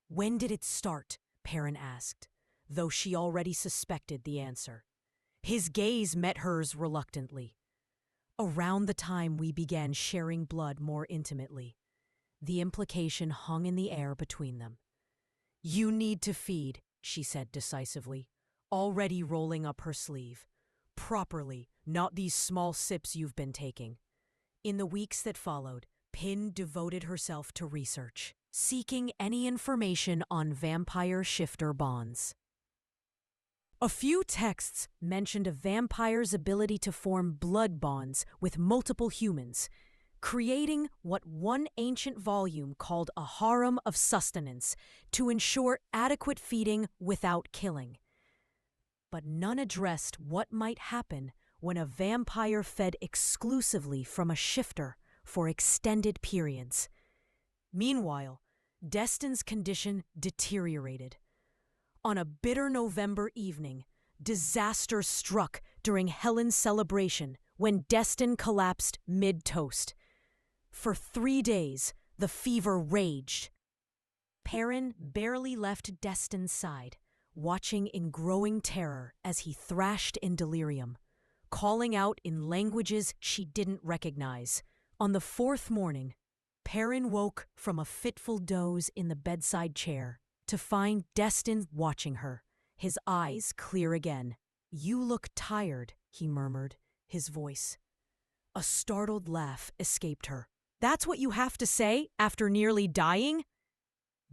"When did it start?" Perrin asked, though she already suspected the answer. His gaze met hers reluctantly. "Around the time we began sharing blood more intimately." The implication hung in the air between them. "You need to feed," she said decisively, already rolling up her sleeve. "Properly, not these small sips you've been taking." In the weeks that followed, Pin devoted herself to research, seeking any information on vampire shifter bonds. A few texts mentioned a vampire's ability to form blood bonds with multiple humans, creating what one ancient volume called a harem of sustenance to ensure adequate feeding without killing. But none addressed what might happen when a vampire fed exclusively from a shifter for extended periods. Meanwhile, Destin's condition deteriorated. On a bitter November evening, disaster struck during Helen's celebration when Destin collapsed mid-toast. For 3 days, the fever raged. Perrin barely left Destin's side, watching in growing terror as he thrashed in delirium, calling out in languages she didn't recognize. On the fourth morning, Perrin woke from a fitful doze in the bedside chair to find Destin watching her, his eyes clear again. "You look tired," he murmured, his voice. A startled laugh escaped her. "That's what you have to say after nearly dying?"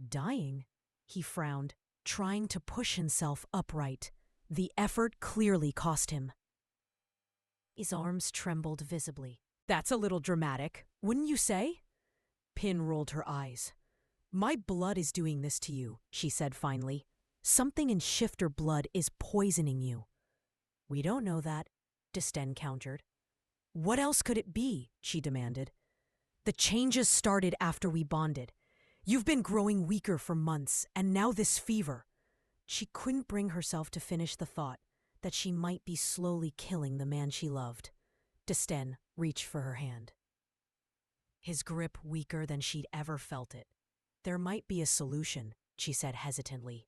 "Dying?" He frowned, trying to push himself upright. The effort clearly cost him. His arms trembled visibly. "That's a little dramatic, wouldn't you say?" Pin rolled her eyes. "My blood is doing this to you," she said finally. "Something in shifter blood is poisoning you." "We don't know that," Destin countered. "What else could it be?" she demanded. "The changes started after we bonded. You've been growing weaker for months, and now this fever." She couldn't bring herself to finish the thought that she might be slowly killing the man she loved. Destin reached for her hand, his grip weaker than she'd ever felt it. "There might be a solution," she said hesitantly.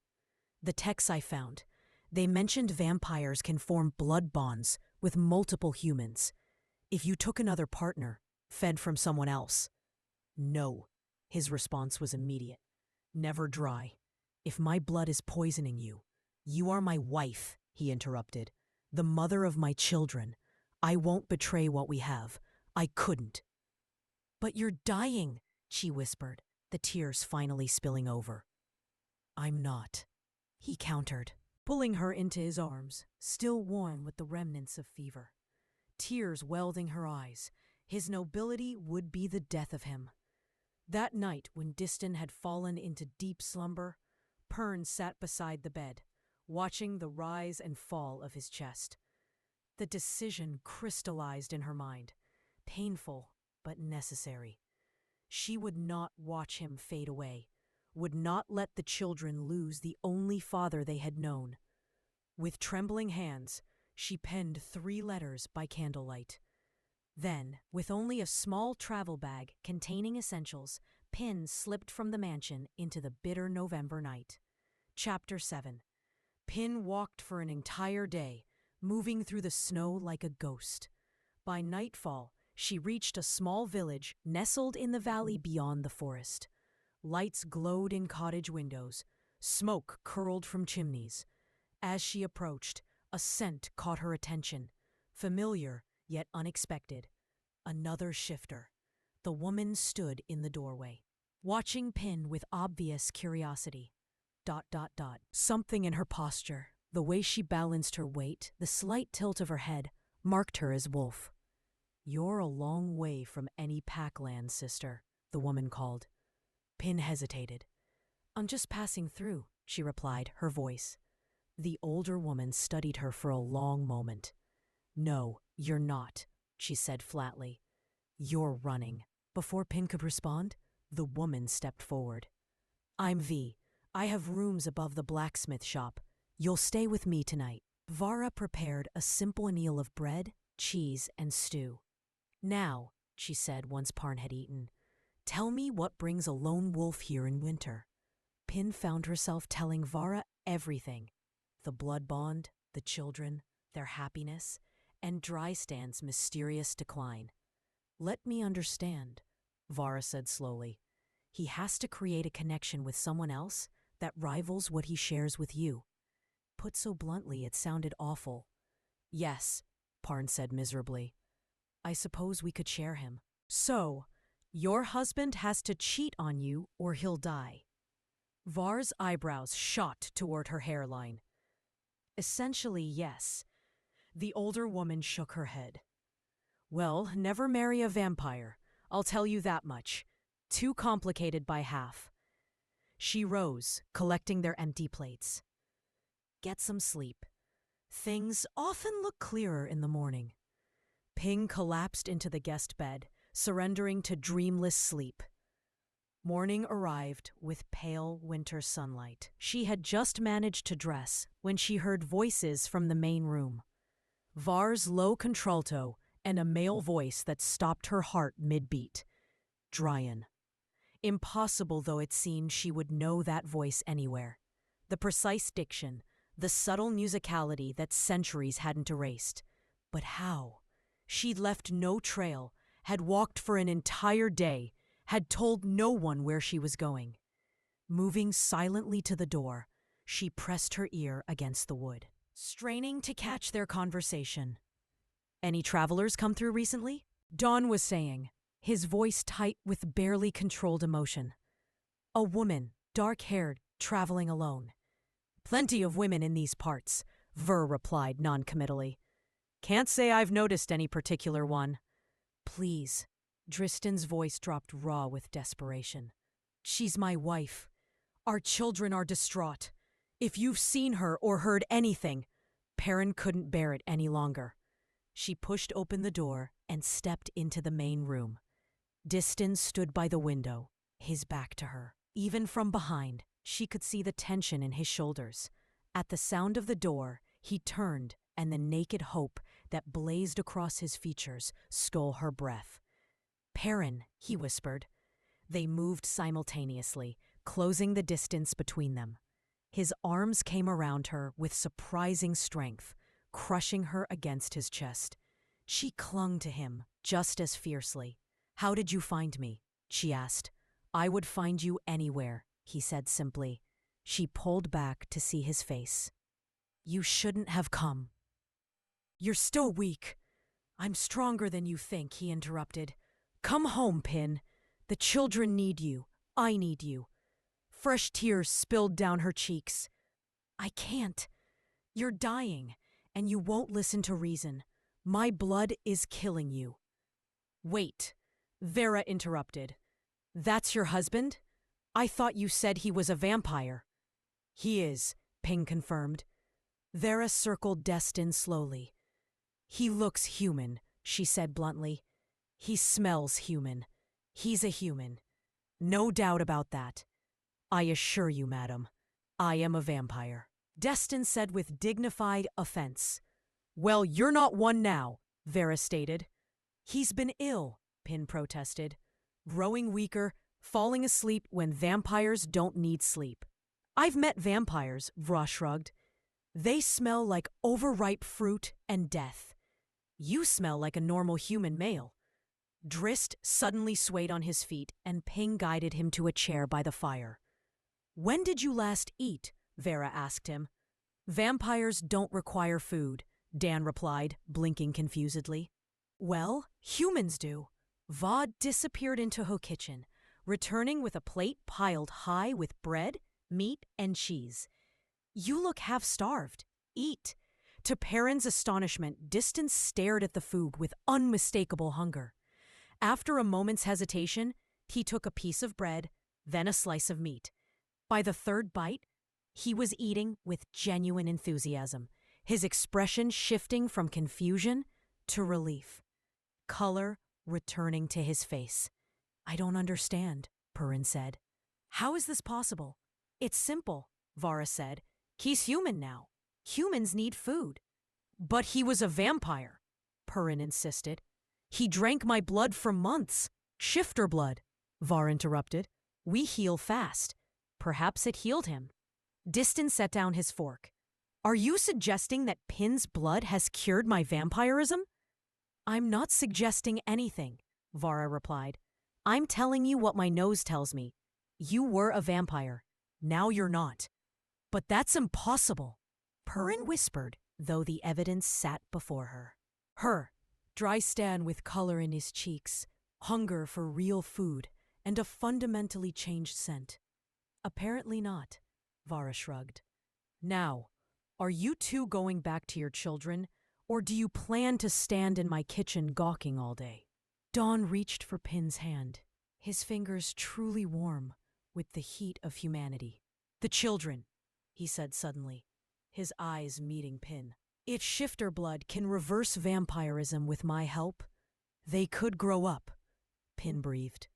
"The texts I found, they mentioned vampires can form blood bonds with multiple humans. If you took another partner, fed from someone else." "No," his response was immediate. "Never dry. If my blood is poisoning you, you are my wife," he interrupted. "The mother of my children. I won't betray what we have. I couldn't." "But you're dying," she whispered, the tears finally spilling over. "I'm not," he countered, pulling her into his arms, still warm with the remnants of fever. Tears welding her eyes, his nobility would be the death of him. That night, when Destin had fallen into deep slumber, Pern sat beside the bed, watching the rise and fall of his chest. The decision crystallized in her mind, painful but necessary. She would not watch him fade away, would not let the children lose the only father they had known. With trembling hands, she penned 3 letters by candlelight. Then, with only a small travel bag containing essentials, Pin slipped from the mansion into the bitter November night. Chapter 7. Pin walked for an entire day, moving through the snow like a ghost. By nightfall, she reached a small village nestled in the valley beyond the forest. Lights glowed in cottage windows, smoke curled from chimneys. As she approached, a scent caught her attention, familiar yet unexpected. Another shifter. The woman stood in the doorway, watching Pin with obvious curiosity. Something in her posture, the way she balanced her weight, the slight tilt of her head, marked her as wolf. "You're a long way from any packland, sister," the woman called. Pin hesitated. "I'm just passing through," she replied, her voice. The older woman studied her for a long moment. "No, you're not," she said flatly. "You're running." Before Pin could respond, the woman stepped forward. "I'm V. I have rooms above the blacksmith shop. You'll stay with me tonight." Vara prepared a simple meal of bread, cheese, and stew. "Now," she said once Parn had eaten, "tell me what brings a lone wolf here in winter." Pin found herself telling Vara everything. The blood bond, the children, their happiness, and Drystan's mysterious decline. "Let me understand," Vara said slowly. "He has to create a connection with someone else that rivals what he shares with you." Put so bluntly, it sounded awful. "Yes," Parn said miserably. "I suppose we could share him." "So, your husband has to cheat on you or he'll die." Var's eyebrows shot toward her hairline. "Essentially, yes." The older woman shook her head. "Well, never marry a vampire, I'll tell you that much. Too complicated by half." She rose, collecting their empty plates. "Get some sleep. Things often look clearer in the morning." Ping collapsed into the guest bed, surrendering to dreamless sleep. Morning arrived with pale winter sunlight. She had just managed to dress when she heard voices from the main room. Var's low contralto and a male voice that stopped her heart mid-beat. Dryan. Impossible though it seemed she would know that voice anywhere. The precise diction, the subtle musicality that centuries hadn't erased. But how? She'd left no trail, had walked for an entire day, had told no one where she was going. Moving silently to the door, she pressed her ear against the wood, straining to catch their conversation. "Any travelers come through recently?" Don was saying, his voice tight with barely controlled emotion. "A woman, dark-haired, traveling alone." "Plenty of women in these parts," Ver replied noncommittally. "Can't say I've noticed any particular one." "Please." Dristan's voice dropped raw with desperation. "She's my wife. Our children are distraught. If you've seen her or heard anything..." Perrin couldn't bear it any longer. She pushed open the door and stepped into the main room. Distan stood by the window, his back to her. Even from behind, she could see the tension in his shoulders. At the sound of the door, he turned, and the naked hope that blazed across his features stole her breath. "Perrin," he whispered. They moved simultaneously, closing the distance between them. His arms came around her with surprising strength, crushing her against his chest. She clung to him just as fiercely. "How did you find me?" she asked. "I would find you anywhere," he said simply. She pulled back to see his face. "You shouldn't have come." "You're still weak." "I'm stronger than you think," he interrupted. "Come home, Pin. The children need you. I need you." Fresh tears spilled down her cheeks. "I can't. You're dying, and you won't listen to reason. My blood is killing you." "Wait," Vera interrupted. "That's your husband? I thought you said he was a vampire." "He is," Ping confirmed. Vera circled Destin slowly. "He looks human," she said bluntly. "He smells human. He's a human. No doubt about that. I assure you, madam, I am a vampire." Destin said with dignified offense. "Well, you're not one now," Vera stated. "He's been ill," Pin protested. "Growing weaker, falling asleep when vampires don't need sleep." "I've met vampires," Vra shrugged. "They smell like overripe fruit and death. You smell like a normal human male." Drist suddenly swayed on his feet, and Ping guided him to a chair by the fire. "When did you last eat?" Vera asked him. "Vampires don't require food," Dan replied, blinking confusedly. "Well, humans do." Vaude disappeared into her kitchen, returning with a plate piled high with bread, meat, and cheese. "You look half-starved. Eat." To Perrin's astonishment, Distan stared at the food with unmistakable hunger. After a moment's hesitation, he took a piece of bread, then a slice of meat. By the third bite, he was eating with genuine enthusiasm, his expression shifting from confusion to relief. Color returning to his face. "I don't understand," Perrin said. "How is this possible?" "It's simple," Vara said. "He's human now. Humans need food." "But he was a vampire," Perrin insisted. "He drank my blood for months." "Shifter blood," Var interrupted. "We heal fast. Perhaps it healed him." Distan set down his fork. "Are you suggesting that Pin's blood has cured my vampirism?" "I'm not suggesting anything," Vara replied. "I'm telling you what my nose tells me. You were a vampire. Now you're not." "But that's impossible," Perrin whispered, though the evidence sat before her. Dristan with color in his cheeks, hunger for real food, and a fundamentally changed scent. "Apparently not," Vara shrugged. "Now, are you two going back to your children, or do you plan to stand in my kitchen gawking all day?" Dawn reached for Pin's hand, his fingers truly warm with the heat of humanity. "The children," he said suddenly, his eyes meeting Pin. "If shifter blood can reverse vampirism with my help, they could grow up," Pin breathed,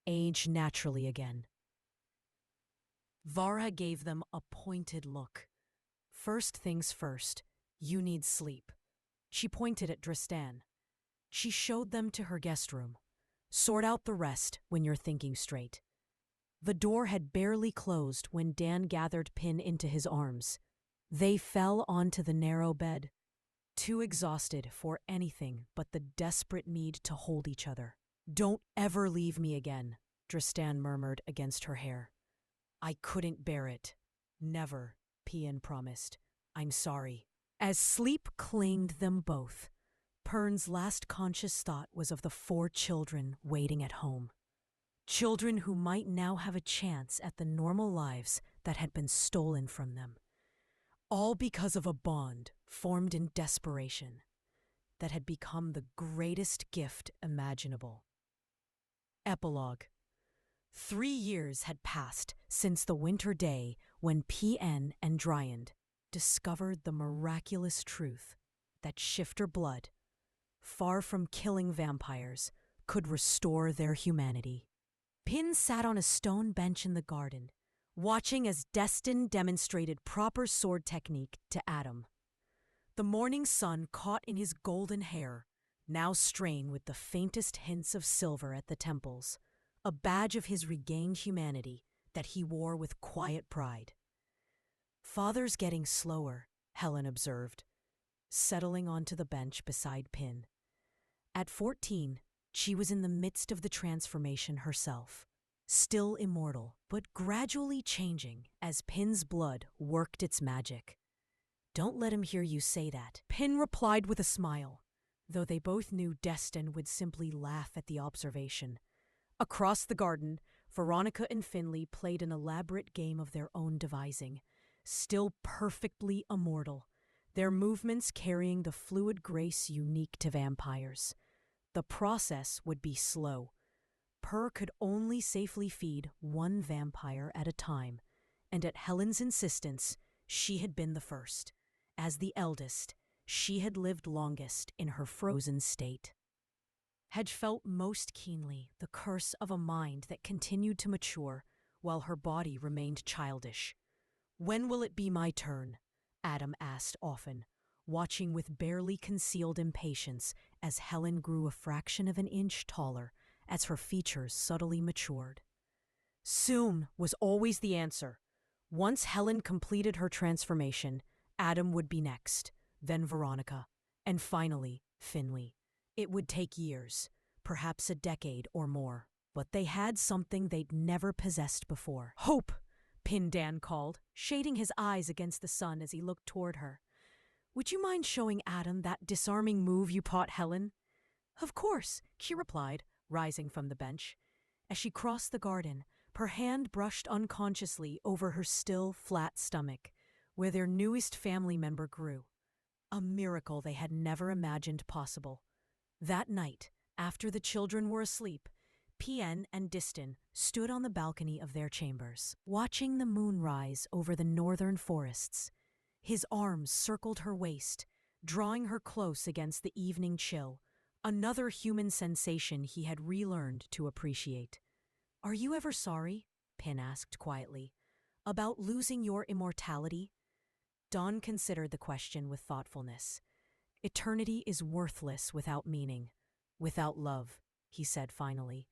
"age naturally again." Vara gave them a pointed look. "First things first, you need sleep." She pointed at Dristan. She showed them to her guest room. "Sort out the rest when you're thinking straight." The door had barely closed when Dan gathered Pin into his arms. They fell onto the narrow bed, too exhausted for anything but the desperate need to hold each other. "Don't ever leave me again," Tristan murmured against her hair. "I couldn't bear it." "Never," Pian promised. "I'm sorry." As sleep claimed them both, Pern's last conscious thought was of the 4 children waiting at home. Children who might now have a chance at the normal lives that had been stolen from them. All because of a bond formed in desperation that had become the greatest gift imaginable. Epilogue. 3 years had passed since the winter day when P.N. and Dryand discovered the miraculous truth that shifter blood, far from killing vampires, could restore their humanity. Pin sat on a stone bench in the garden, watching as Destin demonstrated proper sword technique to Adam. The morning sun caught in his golden hair, now straying with the faintest hints of silver at the temples, a badge of his regained humanity that he wore with quiet pride. "Father's getting slower," Helen observed, settling onto the bench beside Pin. At 14, she was in the midst of the transformation herself, still immortal, but gradually changing as Pin's blood worked its magic. "Don't let him hear you say that," Pin replied with a smile, though they both knew Destin would simply laugh at the observation. Across the garden, Veronica and Finley played an elaborate game of their own devising, still perfectly immortal, their movements carrying the fluid grace unique to vampires. The process would be slow. Per could only safely feed 1 vampire at a time, and at Helen's insistence, she had been the first. As the eldest, she had lived longest in her frozen state. Had felt most keenly the curse of a mind that continued to mature while her body remained childish. "When will it be my turn?" Adam asked often, watching with barely concealed impatience as Helen grew a fraction of an inch taller as her features subtly matured. "Soon" was always the answer. Once Helen completed her transformation, Adam would be next, then Veronica, and finally Finley. It would take years, perhaps a decade or more, but they had something they'd never possessed before. "Hope!" Pin Dan called, shading his eyes against the sun as he looked toward her. "Would you mind showing Adam that disarming move you taught Helen?" "Of course," she replied, rising from the bench. As she crossed the garden, her hand brushed unconsciously over her still, flat stomach, where their newest family member grew. A miracle they had never imagined possible. That night, after the children were asleep, Pien and Distin stood on the balcony of their chambers, watching the moon rise over the northern forests. His arms circled her waist, drawing her close against the evening chill, another human sensation he had relearned to appreciate. "Are you ever sorry?" Pin asked quietly. "About losing your immortality?" Don considered the question with thoughtfulness. "Eternity is worthless without meaning, without love," he said finally.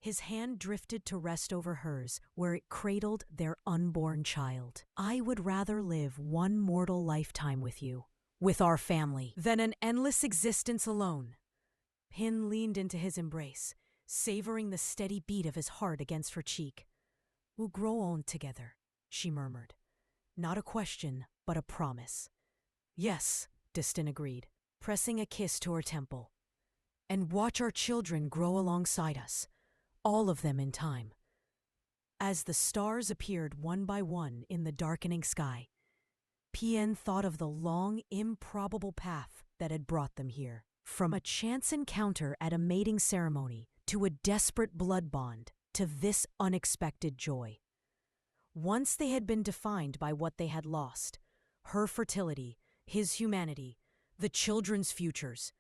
His hand drifted to rest over hers, where it cradled their unborn child. "I would rather live 1 mortal lifetime with you, with our family, than an endless existence alone." Pin leaned into his embrace, savoring the steady beat of his heart against her cheek. "We'll grow old together," she murmured. Not a question, but a promise. "Yes," Distin agreed, pressing a kiss to her temple. "And watch our children grow alongside us, all of them in time." As the stars appeared one by one in the darkening sky, Pien thought of the long, improbable path that had brought them here. From a chance encounter at a mating ceremony to a desperate blood bond to this unexpected joy. Once they had been defined by what they had lost, her fertility, his humanity, the children's futures.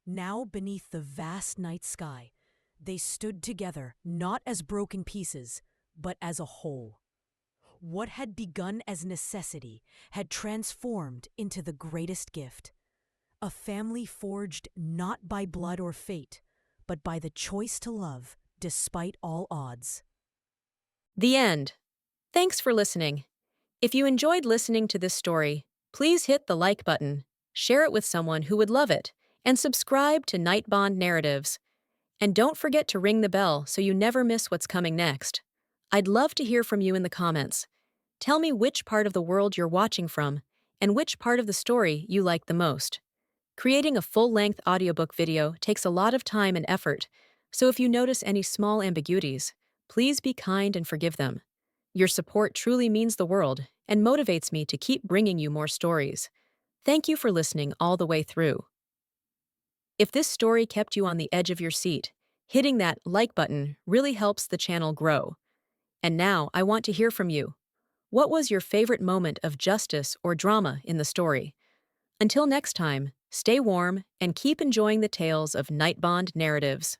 Now, beneath the vast night sky, they stood together not as broken pieces, but as a whole. What had begun as necessity had transformed into the greatest gift. A family forged not by blood or fate, but by the choice to love despite all odds. The end. Thanks for listening. If you enjoyed listening to this story, please hit the like button, share it with someone who would love it, and subscribe to Nightbond Narratives. And don't forget to ring the bell so you never miss what's coming next. I'd love to hear from you in the comments. Tell me which part of the world you're watching from and which part of the story you like the most. Creating a full-length audiobook video takes a lot of time and effort, so if you notice any small ambiguities, please be kind and forgive them. Your support truly means the world and motivates me to keep bringing you more stories. Thank you for listening all the way through. If this story kept you on the edge of your seat, hitting that like button really helps the channel grow. And now I want to hear from you. What was your favorite moment of justice or drama in the story? Until next time, stay warm and keep enjoying the tales of Nightbond Narratives.